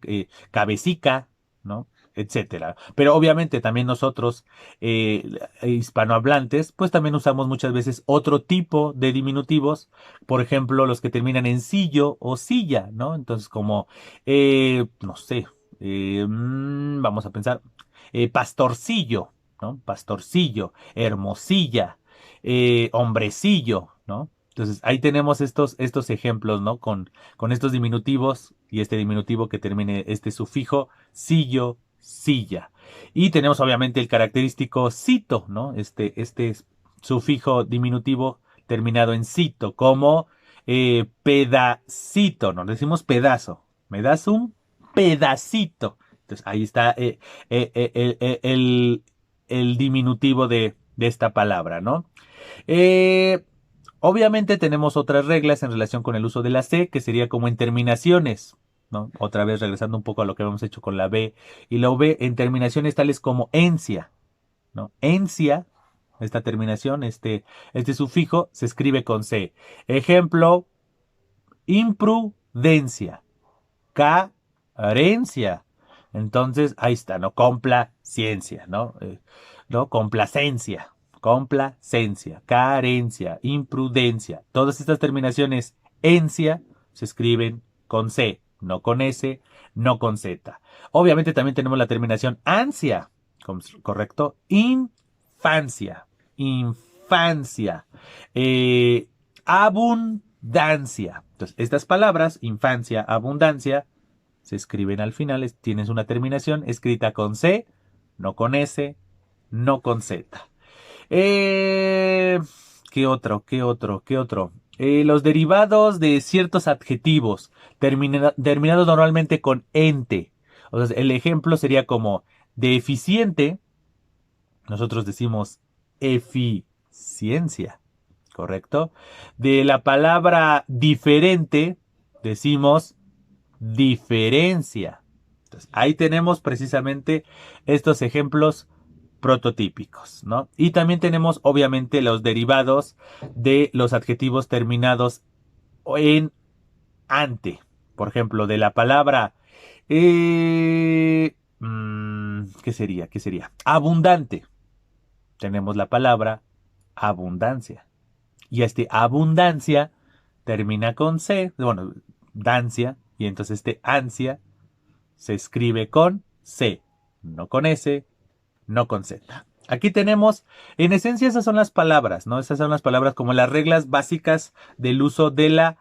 Cabecica, ¿no? Etcétera. Pero obviamente también nosotros, hispanohablantes, pues también usamos muchas veces otro tipo de diminutivos, por ejemplo, los que terminan en sillo o silla, ¿no? Entonces, como, no sé, vamos a pensar, pastorcillo, ¿no? Pastorcillo, hermosilla, hombrecillo, ¿no? Entonces ahí tenemos estos ejemplos, ¿no? Con estos diminutivos y este diminutivo que termine este sufijo, sillo, silla. Y tenemos obviamente el característico cito, ¿no? Este sufijo diminutivo terminado en cito, como pedacito, ¿no? Decimos pedazo, me das un pedacito. Entonces ahí está el diminutivo de esta palabra, ¿no? Eh, Obviamente tenemos otras reglas en relación con el uso de la C, que sería como en terminaciones, ¿no? Otra vez regresando un poco a lo que hemos hecho con la B y la V, en terminaciones tales como encia, ¿no? Encia, esta terminación, este sufijo, se escribe con C. Ejemplo, imprudencia, carencia. Entonces, ahí está, ¿no? Complacencia, ¿no? ¿No? Complacencia, carencia, imprudencia. Todas estas terminaciones encia se escriben con C, no con S, no con Z. Obviamente también tenemos la terminación ansia, ¿correcto? Infancia, infancia, abundancia. Entonces, estas palabras, infancia, abundancia, se escriben al final, tienes una terminación escrita con C, no con S, no con Z. Eh, ¿Qué otro? ¿Qué otro? ¿Qué otro? Los derivados de ciertos adjetivos, terminados normalmente con ente. O sea, el ejemplo sería como de eficiente, nosotros decimos eficiencia, ¿correcto? De la palabra diferente, decimos diferencia. Entonces, ahí tenemos precisamente estos ejemplos prototípicos, ¿no? Y también tenemos, obviamente, los derivados de los adjetivos terminados en ante. Por ejemplo, de la palabra, ¿qué sería? ¿Qué sería? Abundante. Tenemos la palabra abundancia. Y abundancia termina con C, bueno, dancia, y entonces ansia se escribe con C, no con S, no con Z. Aquí tenemos, en esencia esas son las palabras, ¿no? Esas son las palabras como las reglas básicas del uso de la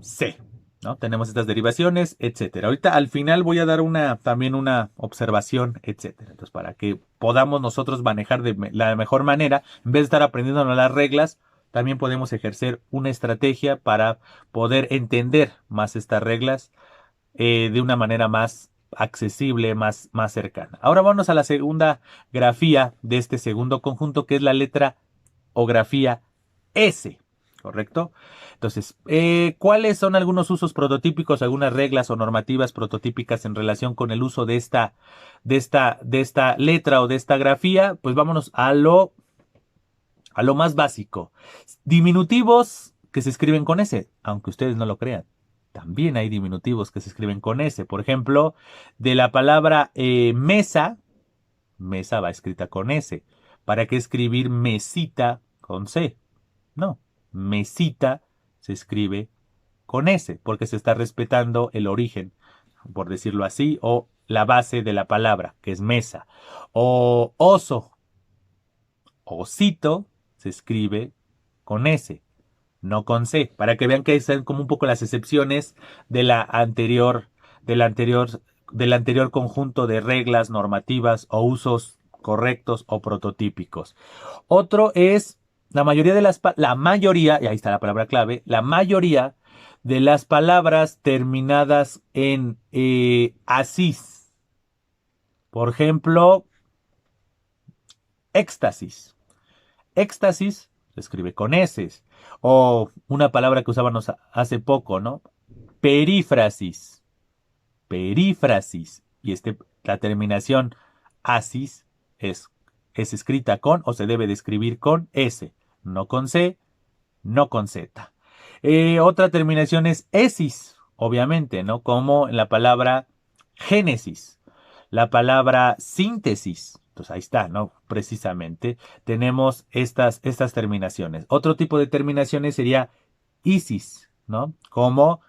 C, ¿no? Tenemos estas derivaciones, etcétera. Ahorita al final voy a dar también una observación, etcétera. Entonces, para que podamos nosotros manejar de la mejor manera, en vez de estar aprendiendo las reglas, también podemos ejercer una estrategia para poder entender más estas reglas de una manera más accesible, más cercana. Ahora vamos a la segunda grafía de este segundo conjunto, que es la letra o grafía S, ¿correcto? Entonces, ¿cuáles son algunos usos prototípicos, algunas reglas o normativas prototípicas en relación con el uso de esta letra o de esta grafía? Pues vámonos a lo más básico. Diminutivos que se escriben con S, aunque ustedes no lo crean. También hay diminutivos que se escriben con S. Por ejemplo, de la palabra mesa, mesa va escrita con S. ¿Para qué escribir mesita con C? No, mesita se escribe con S, porque se está respetando el origen, por decirlo así, o la base de la palabra, que es mesa. O oso, osito, se escribe con S, no con C, para que vean que están como un poco las excepciones de del anterior conjunto de reglas normativas o usos correctos o prototípicos. Otro es la mayoría, y ahí está la palabra clave, la mayoría de las palabras terminadas en asis. Por ejemplo, éxtasis. Éxtasis se escribe con S. O una palabra que usábamos hace poco, ¿no? Perífrasis. Perífrasis. Y la terminación asis es escrita con o se debe de escribir con S. No con C, no con Z. Otra terminación es esis, obviamente, ¿no? Como en la palabra génesis. La palabra síntesis. Entonces ahí está, ¿no? Precisamente tenemos estas terminaciones. Otro tipo de terminaciones sería isis, ¿no? Como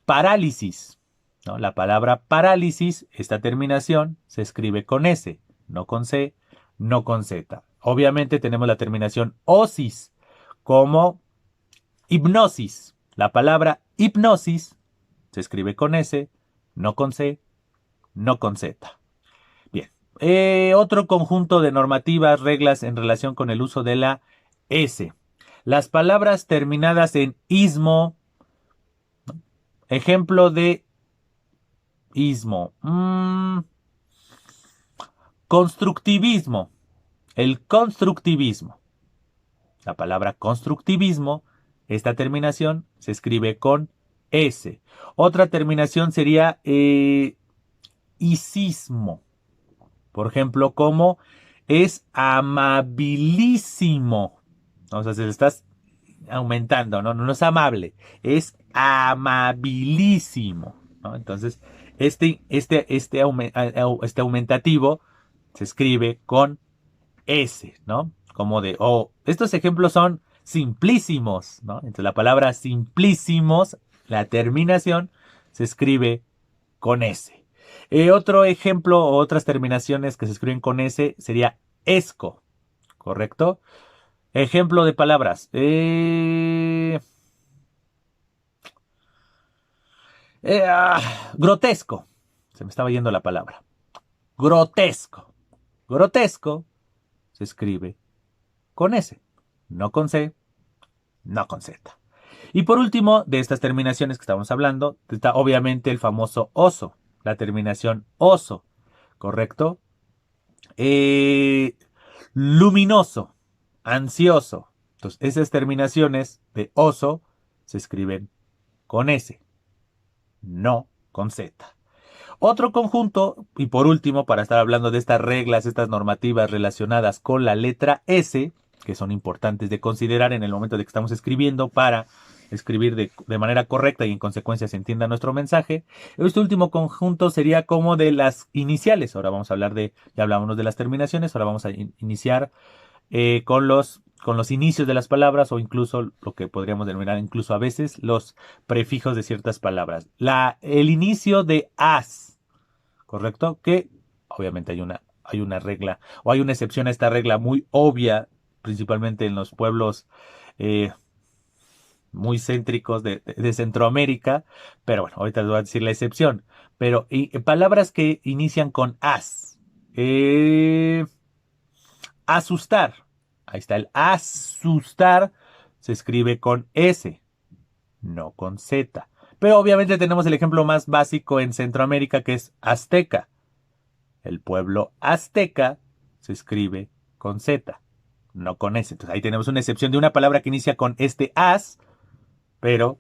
parálisis, ¿no? La palabra parálisis, esta terminación se escribe con S, no con C, no con Z. Obviamente tenemos la terminación osis, como hipnosis. La palabra hipnosis se escribe con S, no con C, no con Z. Bien. Otro conjunto de normativas, reglas en relación con el uso de la S. Las palabras terminadas en ismo. Ejemplo de ismo. Constructivismo. El constructivismo. La palabra constructivismo, esta terminación se escribe con S. Otra terminación sería isismo. Por ejemplo, como es amabilísimo. O sea, se le estás aumentando, ¿no? No es amable, es amabilísimo, ¿no? Entonces, este aumentativo se escribe con S, ¿no? Como de, estos ejemplos son simplísimos, ¿no? Entonces, la palabra simplísimos, la terminación, se escribe con S. Otro ejemplo o otras terminaciones que se escriben con S sería esco, ¿correcto? Ejemplo de palabras. Grotesco. Se me estaba yendo la palabra. Grotesco. Grotesco se escribe con S, no con C, no con Z. Y por último, de estas terminaciones que estamos hablando, está obviamente el famoso oso. La terminación oso, ¿correcto? Luminoso, ansioso. Entonces, esas terminaciones de oso se escriben con S, no con Z. Otro conjunto, y por último, para estar hablando de estas reglas, estas normativas relacionadas con la letra S, que son importantes de considerar en el momento de que estamos escribiendo para escribir de manera correcta y en consecuencia se entienda nuestro mensaje. Este último conjunto sería como de las iniciales. Ahora vamos a hablar ya hablamos de las terminaciones, ahora vamos a iniciar con los inicios de las palabras o incluso lo que podríamos denominar incluso a veces los prefijos de ciertas palabras. El inicio de as ¿correcto? Que obviamente hay una regla o hay una excepción a esta regla muy obvia, principalmente en los pueblos eh, muy céntricos de Centroamérica, pero bueno, ahorita les voy a decir la excepción. Pero palabras que inician con as. Eh, asustar. Ahí está el asustar. Se escribe con S, no con Z. Pero obviamente tenemos el ejemplo más básico en Centroamérica que es azteca. El pueblo azteca se escribe con Z, no con S. Entonces ahí tenemos una excepción de una palabra que inicia con este as, pero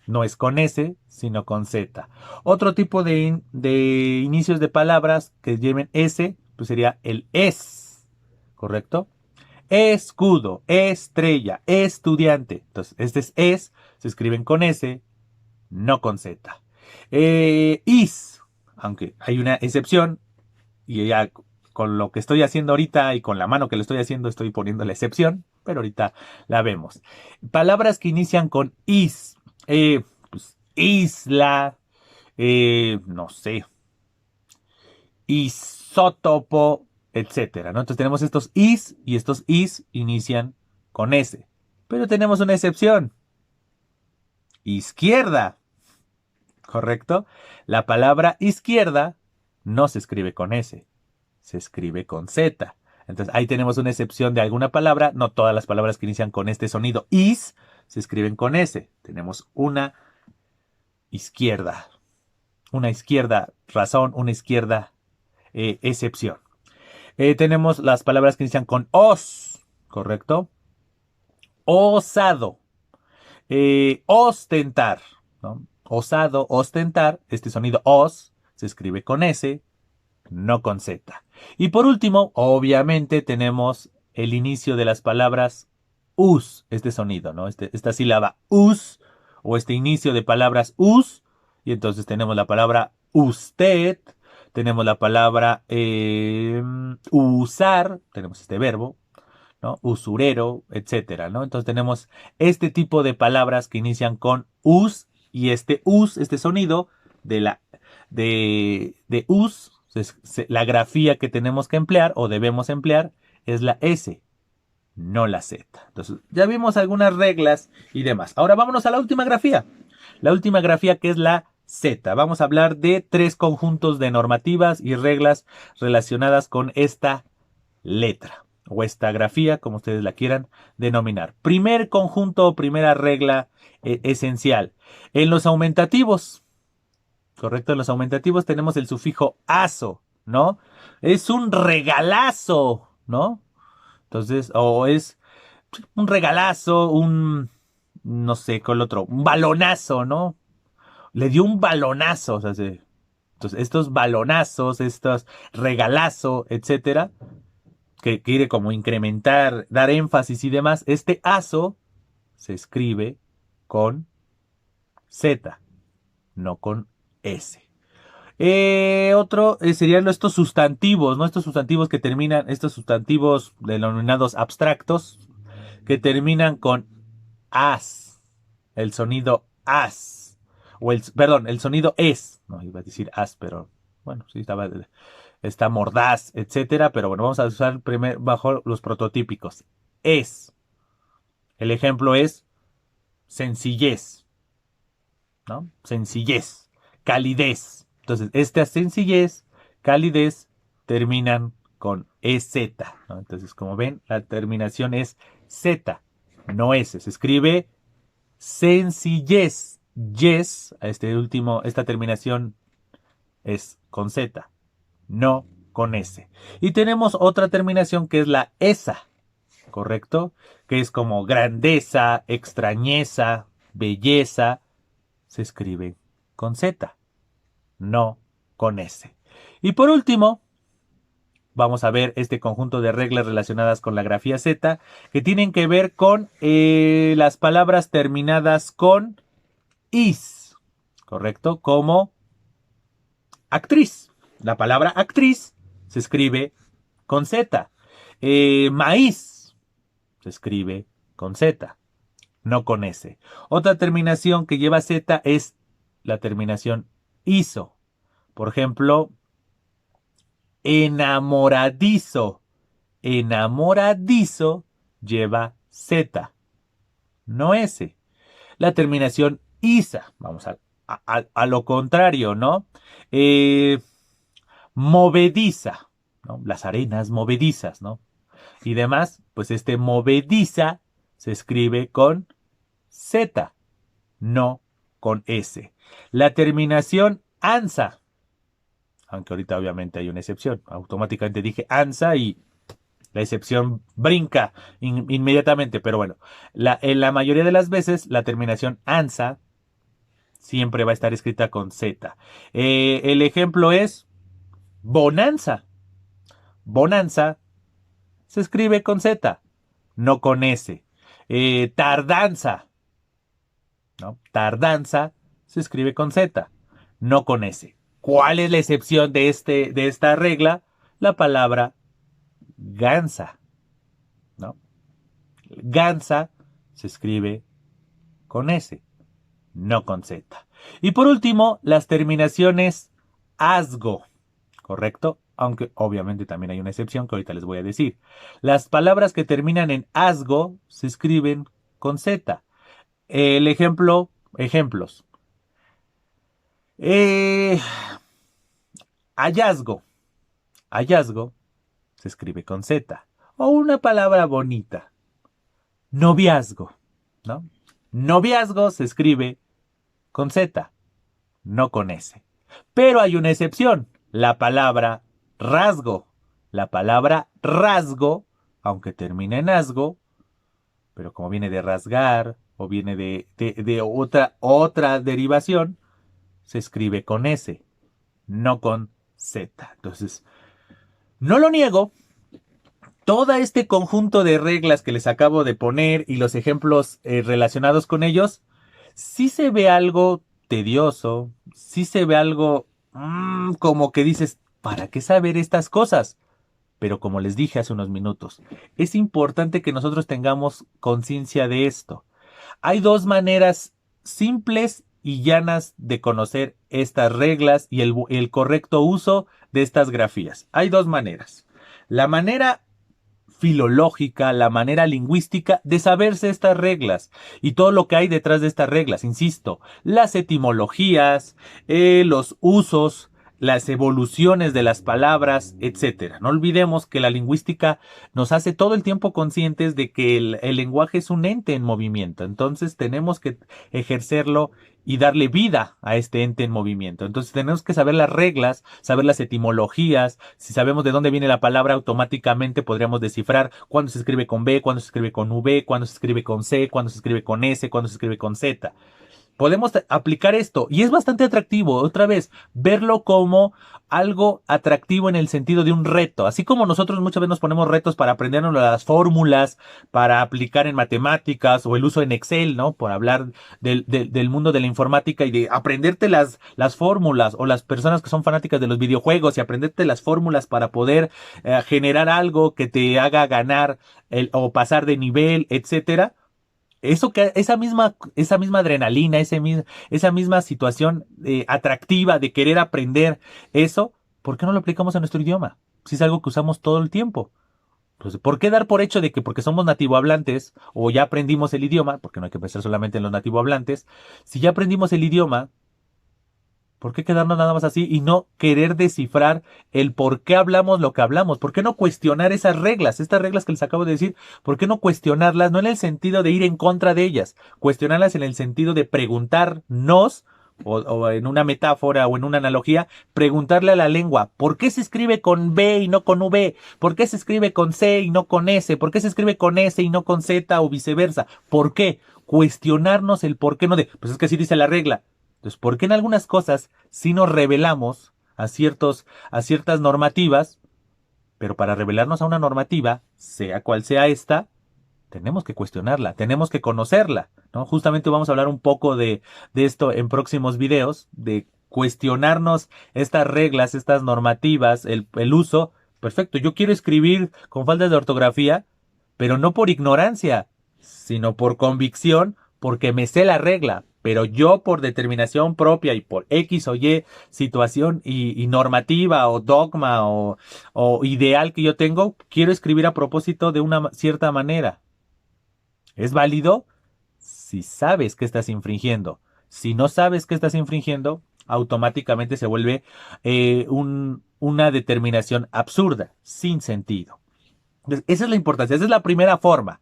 no es con S, sino con Z. Otro tipo de inicios de palabras que lleven S, pues sería el es, ¿correcto? Escudo, estrella, estudiante. Entonces, este se escriben con S, no con Z. Is, aunque hay una excepción, y ya con lo que estoy haciendo ahorita y con la mano que le estoy haciendo estoy poniendo la excepción, pero ahorita la vemos. Palabras que inician con is, pues, isla, no sé, isótopo, etcétera, ¿no? Entonces tenemos estos is y estos is inician con S. Pero tenemos una excepción. Izquierda, ¿correcto? La palabra izquierda no se escribe con S, se escribe con Z. Entonces ahí tenemos una excepción de alguna palabra. No todas las palabras que inician con este sonido is se escriben con S. Tenemos una izquierda. Una izquierda razón, una izquierda excepción. Tenemos las palabras que inician con os, ¿correcto? Osado. Ostentar, ¿no? Osado, ostentar. Este sonido os se escribe con S, no con Z. Y por último, obviamente tenemos el inicio de las palabras us, este sonido, ¿no? Esta sílaba us, o este inicio de palabras us, y entonces tenemos la palabra usted, tenemos la palabra usar, tenemos este verbo, ¿no? Usurero, etcétera, ¿no? Entonces tenemos este tipo de palabras que inician con us, y este us, este sonido de us, la grafía que tenemos que emplear o debemos emplear es la S, no la Z. Entonces, ya vimos algunas reglas y demás. Ahora vámonos a la última grafía. La última grafía que es la Z. Vamos a hablar de 3 conjuntos de normativas y reglas relacionadas con esta letra o esta grafía, como ustedes la quieran denominar. Primer conjunto o primera regla esencial. En los aumentativos, correcto, en los aumentativos tenemos el sufijo aso, ¿no? Es un regalazo, ¿no? Entonces, o es un regalazo, no sé, con el otro, un balonazo, ¿no? Le dio un balonazo, o sea, entonces estos balonazos, estos regalazo, etcétera, que quiere como incrementar, dar énfasis y demás, este aso se escribe con Z, no con S. Otro serían estos sustantivos, ¿no? Estos sustantivos que terminan, estos sustantivos denominados abstractos, que terminan con as, el sonido as, o perdón, el sonido es, no iba a decir as, pero bueno, sí está mordaz, etcétera, pero bueno, vamos a usar primero bajo los prototípicos. Es. El ejemplo es sencillez, ¿no? Sencillez, calidez. Entonces, esta sencillez, calidez, terminan con EZ, ¿no? Entonces, como ven, la terminación es Z, no S. Se escribe sencillez. Yes, esta terminación es con Z, no con S. Y tenemos otra terminación que es la ESA, ¿correcto? Que es como grandeza, extrañeza, belleza, se escribe con Z, no con S. Y por último, vamos a ver este conjunto de reglas relacionadas con la grafía Z que tienen que ver con las palabras terminadas con is, ¿correcto? Como actriz. La palabra actriz se escribe con Z. Maíz se escribe con Z, no con S. Otra terminación que lleva Z es la terminación ISO. Por ejemplo, enamoradizo. Enamoradizo lleva Z, no S. La terminación isa. Vamos a lo contrario, ¿no? Movediza, ¿no? Las arenas movedizas, ¿no? Y demás, pues este movediza se escribe con Z, no con S. La terminación ansa, aunque ahorita obviamente hay una excepción. Automáticamente dije ansa y la excepción brinca inmediatamente, pero bueno, en la mayoría de las veces la terminación ansa siempre va a estar escrita con Z. El ejemplo es bonanza. Bonanza se escribe con Z, no con S. Tardanza, ¿no? Tardanza se escribe con Z, no con S. ¿Cuál es la excepción de esta regla? La palabra gansa, ¿no? Gansa se escribe con S, no con Z. Y por último, las terminaciones asgo, ¿correcto? Aunque obviamente también hay una excepción que ahorita les voy a decir. Las palabras que terminan en asgo se escriben con Z. Ejemplos. Eh, hallazgo. Hallazgo se escribe con Z. O una palabra bonita. Noviazgo, ¿no? Noviazgo se escribe con Z, no con S. Pero hay una excepción, la palabra rasgo. La palabra rasgo, aunque termina en asgo, pero como viene de rasgar o viene de otra derivación, se escribe con S, no con Z. Entonces, no lo niego, todo este conjunto de reglas que les acabo de poner y los ejemplos relacionados con ellos, sí se ve algo tedioso, sí se ve algo como que dices, ¿para qué saber estas cosas? Pero como les dije hace unos minutos, es importante que nosotros tengamos conciencia de esto. Hay dos maneras simples y llanas de conocer estas reglas y el correcto uso de estas grafías. Hay dos maneras. La manera filológica, la manera lingüística de saberse estas reglas y todo lo que hay detrás de estas reglas, insisto, las etimologías, los usos, las evoluciones de las palabras, etcétera. No olvidemos que la lingüística nos hace todo el tiempo conscientes de que el lenguaje es un ente en movimiento, entonces tenemos que ejercerlo y darle vida a este ente en movimiento. Entonces tenemos que saber las reglas, saber las etimologías. Si sabemos de dónde viene la palabra, automáticamente podríamos descifrar cuándo se escribe con B, cuándo se escribe con V, cuándo se escribe con C, cuándo se escribe con S, cuándo se escribe con Z. Podemos aplicar esto y es bastante atractivo, otra vez, verlo como algo atractivo en el sentido de un reto, así como nosotros muchas veces nos ponemos retos para aprendernos las fórmulas, para aplicar en matemáticas o el uso en Excel, ¿no? Por hablar del mundo de la informática y de aprenderte las fórmulas, o las personas que son fanáticas de los videojuegos y aprenderte las fórmulas para poder generar algo que te haga ganar o pasar de nivel, etcétera. Eso que, esa misma adrenalina, esa misma situación atractiva de querer aprender eso, ¿por qué no lo aplicamos a nuestro idioma? Si es algo que usamos todo el tiempo. Pues, ¿por qué dar por hecho de que porque somos nativohablantes o ya aprendimos el idioma, porque no hay que pensar solamente en los nativohablantes, si ya aprendimos el idioma, ¿por qué quedarnos nada más así y no querer descifrar el por qué hablamos lo que hablamos? ¿Por qué no cuestionar esas reglas, estas reglas que les acabo de decir? ¿Por qué no cuestionarlas? No en el sentido de ir en contra de ellas, cuestionarlas en el sentido de preguntarnos, o en una metáfora o en una analogía, preguntarle a la lengua, ¿por qué se escribe con B y no con V? ¿Por qué se escribe con C y no con S? ¿Por qué se escribe con S y no con Z o viceversa? ¿Por qué? Cuestionarnos el por qué no de, pues es que así dice la regla. Entonces, ¿por qué en algunas cosas sí nos rebelamos a ciertas normativas? Pero para rebelarnos a una normativa, sea cual sea esta, tenemos que cuestionarla, tenemos que conocerla, ¿no? Justamente vamos a hablar un poco de esto en próximos videos, de cuestionarnos estas reglas, estas normativas, el uso. Perfecto, yo quiero escribir con faltas de ortografía, pero no por ignorancia, sino por convicción, porque me sé la regla, pero yo por determinación propia y por X o Y situación y normativa o dogma o ideal que yo tengo, quiero escribir a propósito de una cierta manera. ¿Es válido? Si sabes que estás infringiendo. Si no sabes que estás infringiendo, automáticamente se vuelve una determinación absurda, sin sentido. Entonces, esa es la importancia, esa es la primera forma.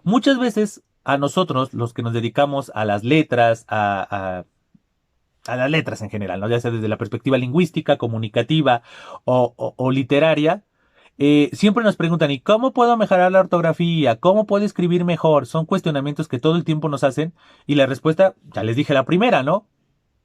Muchas veces a nosotros, los que nos dedicamos a las letras, a las letras en general, ¿no? Ya sea desde la perspectiva lingüística, comunicativa o literaria, siempre nos preguntan, ¿y cómo puedo mejorar la ortografía? ¿Cómo puedo escribir mejor? Son cuestionamientos que todo el tiempo nos hacen y la respuesta, ya les dije la primera, ¿no?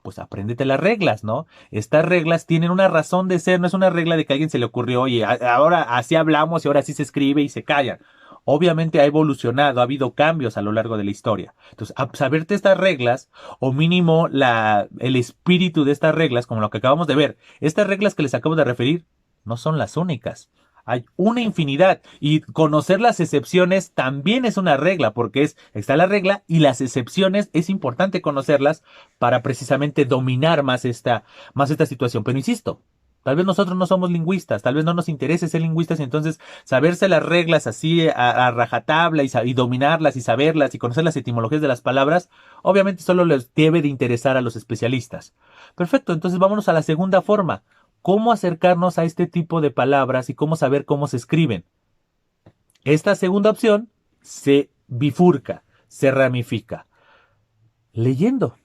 Pues apréndete las reglas, ¿no? Estas reglas tienen una razón de ser, no es una regla de que a alguien se le ocurrió, oye, ahora así hablamos y ahora así se escribe y se callan. Obviamente ha evolucionado, ha habido cambios a lo largo de la historia. Entonces, a saberte estas reglas, o mínimo el espíritu de estas reglas, como lo que acabamos de ver, estas reglas que les acabo de referir, no son las únicas. Hay una infinidad y conocer las excepciones también es una regla porque está la regla y las excepciones es importante conocerlas para precisamente dominar más esta situación. Pero insisto, tal vez nosotros no somos lingüistas, tal vez no nos interese ser lingüistas y entonces saberse las reglas así a rajatabla y dominarlas y saberlas y conocer las etimologías de las palabras, obviamente solo les debe de interesar a los especialistas. Perfecto, entonces vámonos a la segunda forma. ¿Cómo acercarnos a este tipo de palabras y cómo saber cómo se escriben? Esta segunda opción se bifurca, se ramifica. Leyendo.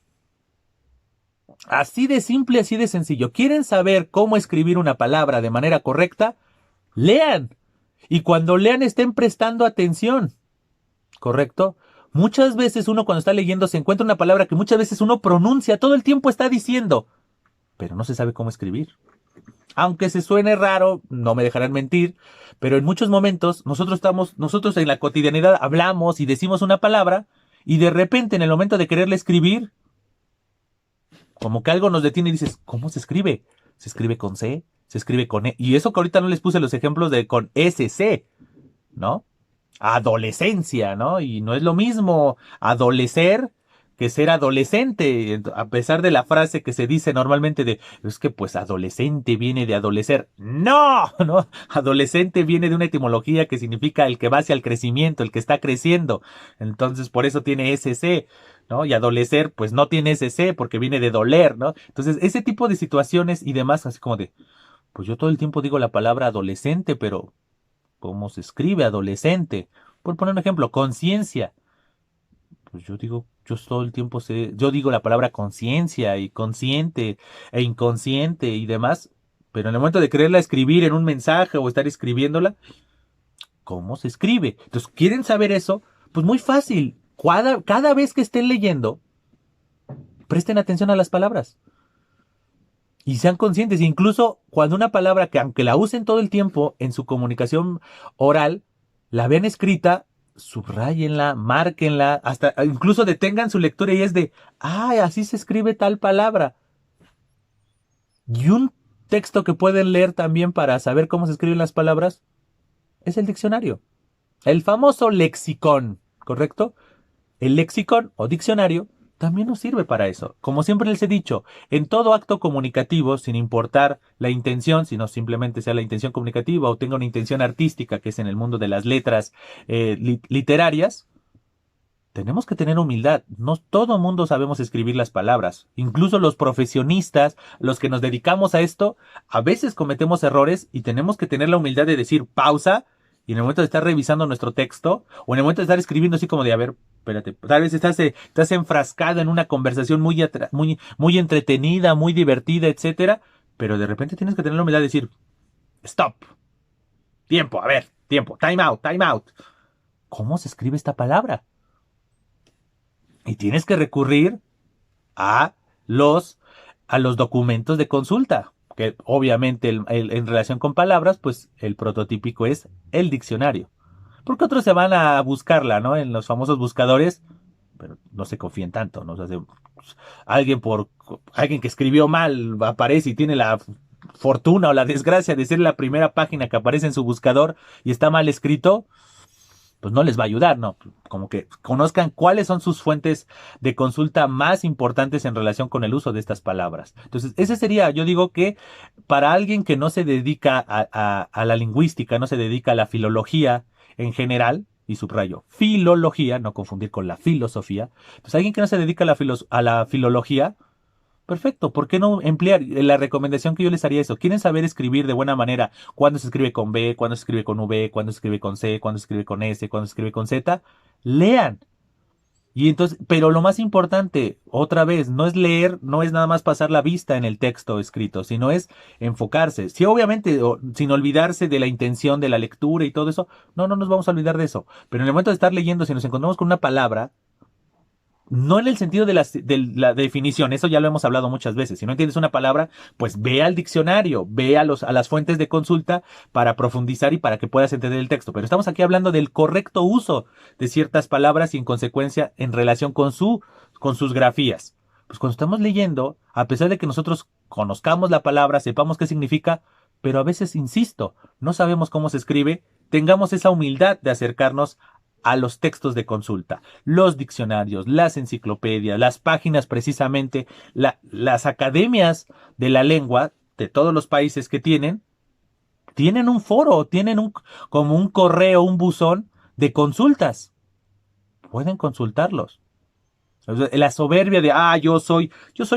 Así de simple, así de sencillo. ¿Quieren saber cómo escribir una palabra de manera correcta? Lean. Y cuando lean estén prestando atención. ¿Correcto? Muchas veces uno cuando está leyendo se encuentra una palabra que muchas veces uno pronuncia, todo el tiempo está diciendo, pero no se sabe cómo escribir. Aunque se suene raro, no me dejarán mentir, pero en muchos momentos nosotros en la cotidianidad hablamos y decimos una palabra y de repente en el momento de quererla escribir, como que algo nos detiene y dices, ¿cómo se escribe? Se escribe con C, se escribe con E. Y eso que ahorita no les puse los ejemplos de con SC, ¿no? Adolescencia, ¿no? Y no es lo mismo adolecer que ser adolescente, a pesar de la frase que se dice normalmente de, es que pues adolescente viene de adolecer. No, no, adolescente viene de una etimología que significa el que va hacia el crecimiento, el que está creciendo. Entonces por eso tiene SC, ¿no? Y adolecer pues no tiene SC porque viene de doler, ¿no? Entonces ese tipo de situaciones y demás, así como de, pues yo todo el tiempo digo la palabra adolescente, pero ¿cómo se escribe adolescente? Por poner un ejemplo, conciencia. Pues yo digo, yo todo el tiempo yo digo la palabra conciencia y consciente e inconsciente y demás, pero en el momento de quererla escribir en un mensaje o estar escribiéndola, ¿cómo se escribe? Entonces, ¿quieren saber eso? Pues muy fácil. Cada vez que estén leyendo, presten atención a las palabras y sean conscientes. Incluso cuando una palabra que aunque la usen todo el tiempo en su comunicación oral, la vean escrita, subrayenla, márquenla, hasta incluso detengan su lectura y es de, así se escribe tal palabra. Y un texto que pueden leer también para saber cómo se escriben las palabras es el diccionario. El famoso lexicón, ¿correcto? El lexicón o diccionario también nos sirve para eso. Como siempre les he dicho, en todo acto comunicativo, sin importar la intención, sino simplemente sea la intención comunicativa o tenga una intención artística, que es en el mundo de las letras literarias, tenemos que tener humildad. No todo mundo sabemos escribir las palabras. Incluso los profesionistas, los que nos dedicamos a esto, a veces cometemos errores y tenemos que tener la humildad de decir pausa y en el momento de estar revisando nuestro texto o en el momento de estar escribiendo así como de, a ver, espérate, tal vez estás enfrascado en una conversación muy entretenida, muy divertida, etcétera, pero de repente tienes que tener la humildad de decir, stop, tiempo, a ver, tiempo, time out, time out. ¿Cómo se escribe esta palabra? Y tienes que recurrir a los, a los documentos de consulta, que obviamente en relación con palabras, pues el prototípico es el diccionario. Porque otros se van a buscarla, ¿no? En los famosos buscadores, pero no se confíen tanto, ¿no? O sea, alguien que escribió mal aparece y tiene la fortuna o la desgracia de ser la primera página que aparece en su buscador y está mal escrito, pues no les va a ayudar, ¿no? Como que conozcan cuáles son sus fuentes de consulta más importantes en relación con el uso de estas palabras. Entonces, ese sería, yo digo que para alguien que no se dedica a la lingüística, no se dedica a la filología en general, y subrayo, filología, no confundir con la filosofía, pues alguien que no se dedica a la filología, perfecto, ¿por qué no emplear la recomendación que yo les haría eso? ¿Quieren saber escribir de buena manera cuándo se escribe con B, cuándo se escribe con V, cuándo se escribe con C, cuándo se escribe con S, cuándo se escribe con Z? Lean. Y entonces, pero lo más importante, otra vez, no es leer, no es nada más pasar la vista en el texto escrito, sino es enfocarse. Sí, obviamente, sin olvidarse de la intención de la lectura y todo eso, no nos vamos a olvidar de eso. Pero en el momento de estar leyendo, si nos encontramos con una palabra, no en el sentido de la definición, eso ya lo hemos hablado muchas veces. Si no entiendes una palabra, pues ve al diccionario, ve a las fuentes de consulta para profundizar y para que puedas entender el texto. Pero estamos aquí hablando del correcto uso de ciertas palabras y en consecuencia en relación con sus grafías. Pues cuando estamos leyendo, a pesar de que nosotros conozcamos la palabra, sepamos qué significa, pero a veces, insisto, no sabemos cómo se escribe, tengamos esa humildad de acercarnos a los textos de consulta, los diccionarios, las enciclopedias, las páginas precisamente, las academias de la lengua de todos los países que tienen un foro, como un correo, un buzón de consultas. Pueden consultarlos. La soberbia de, yo soy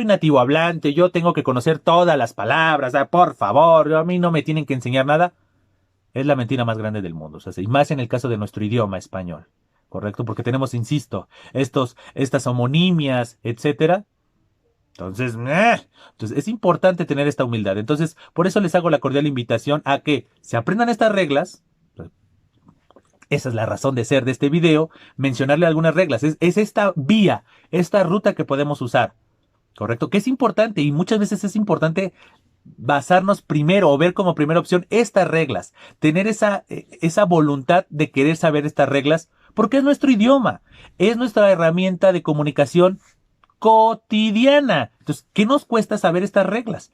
nativo hablante, yo tengo que conocer todas las palabras, por favor, a mí no me tienen que enseñar nada. Es la mentira más grande del mundo, o sea, y más en el caso de nuestro idioma español, ¿correcto? Porque tenemos, insisto, estas homonimias, etcétera. Entonces es importante tener esta humildad. Entonces, por eso les hago la cordial invitación a que se aprendan estas reglas. Esa es la razón de ser de este video, mencionarle algunas reglas. Es esta vía, esta ruta que podemos usar, ¿correcto? Que es importante y muchas veces es importante basarnos primero o ver como primera opción estas reglas, tener esa voluntad de querer saber estas reglas, porque es nuestro idioma, es nuestra herramienta de comunicación cotidiana. Entonces, ¿qué nos cuesta saber estas reglas?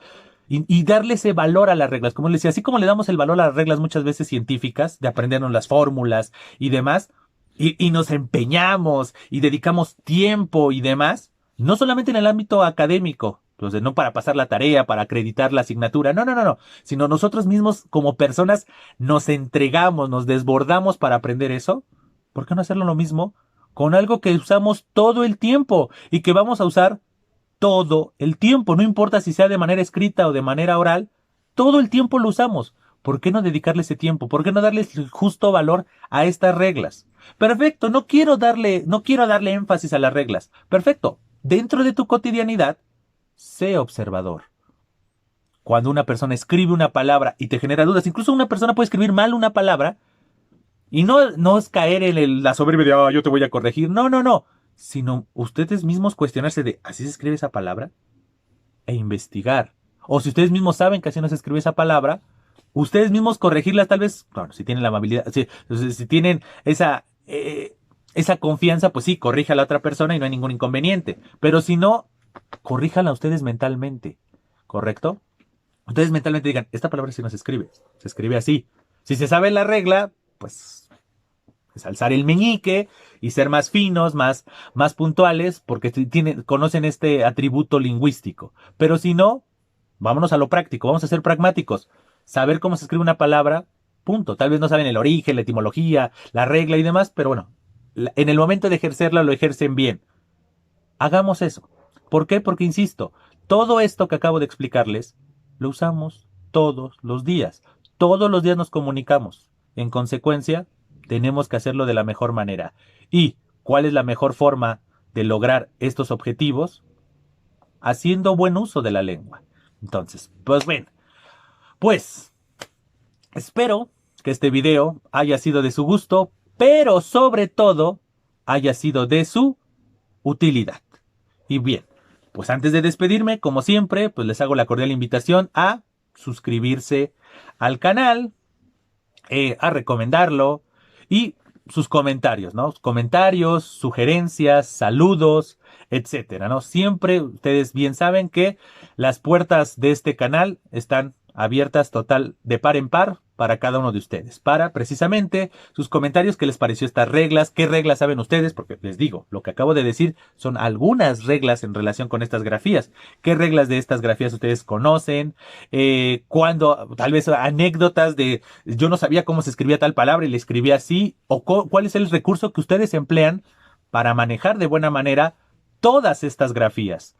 Y darle ese valor a las reglas, como les decía, así como le damos el valor a las reglas muchas veces científicas, de aprendernos las fórmulas y demás, y nos empeñamos y dedicamos tiempo y demás, no solamente en el ámbito académico, entonces no para pasar la tarea, para acreditar la asignatura, no, sino nosotros mismos como personas nos entregamos, nos desbordamos para aprender eso. ¿Por qué no hacerlo lo mismo con algo que usamos todo el tiempo y que vamos a usar todo el tiempo? No importa si sea de manera escrita o de manera oral, todo el tiempo lo usamos. ¿Por qué no dedicarle ese tiempo? ¿Por qué no darle el justo valor a estas reglas? Perfecto, no quiero darle énfasis a las reglas. Perfecto, dentro de tu cotidianidad, sé observador. Cuando una persona escribe una palabra y te genera dudas, incluso una persona puede escribir mal una palabra y no es caer en la soberbia de, yo te voy a corregir. No. Sino ustedes mismos cuestionarse de, ¿así se escribe esa palabra? E investigar. O si ustedes mismos saben que así no se escribe esa palabra, ustedes mismos corregirlas tal vez, bueno, si tienen la amabilidad, si tienen esa confianza, pues sí, corrija a la otra persona y no hay ningún inconveniente. Pero si no, corríjala ustedes mentalmente, ¿correcto? Ustedes mentalmente digan, esta palabra sí no se escribe así. Si se sabe la regla, pues es alzar el meñique y ser más finos, más puntuales, porque conocen este atributo lingüístico. Pero si no, vámonos a lo práctico, vamos a ser pragmáticos. Saber cómo se escribe una palabra, punto. Tal vez no saben el origen, la etimología, la regla y demás, pero bueno, en el momento de ejercerla lo ejercen bien. Hagamos eso. ¿Por qué? Porque, insisto, todo esto que acabo de explicarles, lo usamos todos los días. Todos los días nos comunicamos. En consecuencia, tenemos que hacerlo de la mejor manera. ¿Y cuál es la mejor forma de lograr estos objetivos? Haciendo buen uso de la lengua. Entonces, pues bueno, pues espero que este video haya sido de su gusto, pero sobre todo haya sido de su utilidad. Y bien, pues antes de despedirme, como siempre, pues les hago la cordial invitación a suscribirse al canal, a recomendarlo y sus comentarios, ¿no? Comentarios, sugerencias, saludos, etcétera, ¿no? Siempre ustedes bien saben que las puertas de este canal están abiertas total de par en par para cada uno de ustedes, para precisamente sus comentarios, qué les pareció estas reglas, qué reglas saben ustedes, porque les digo, lo que acabo de decir son algunas reglas en relación con estas grafías. ¿Qué reglas de estas grafías ustedes conocen? Cuando, tal vez anécdotas de yo no sabía cómo se escribía tal palabra y le escribí así, o cuál es el recurso que ustedes emplean para manejar de buena manera todas estas grafías.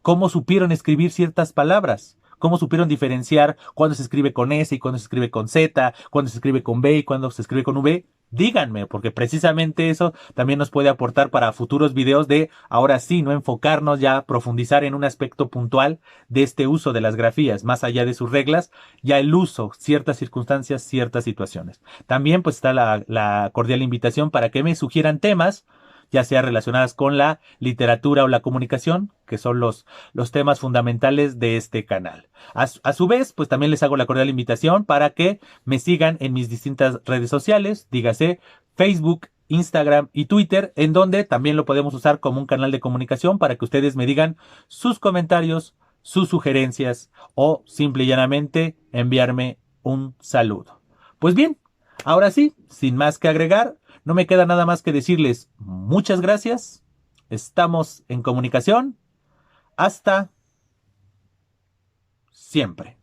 Cómo supieron escribir ciertas palabras, cómo supieron diferenciar cuándo se escribe con S y cuándo se escribe con Z, cuándo se escribe con B y cuándo se escribe con V. Díganme, porque precisamente eso también nos puede aportar para futuros videos de, ahora sí, no enfocarnos ya, profundizar en un aspecto puntual de este uso de las grafías, más allá de sus reglas, ya el uso, ciertas circunstancias, ciertas situaciones. También pues está la cordial invitación para que me sugieran temas, ya sea relacionadas con la literatura o la comunicación, que son los temas fundamentales de este canal. A su vez, pues también les hago la cordial invitación para que me sigan en mis distintas redes sociales, dígase Facebook, Instagram y Twitter, en donde también lo podemos usar como un canal de comunicación para que ustedes me digan sus comentarios, sus sugerencias o simple y llanamente enviarme un saludo. Pues bien, ahora sí, sin más que agregar, no me queda nada más que decirles muchas gracias. Estamos en comunicación. Hasta siempre.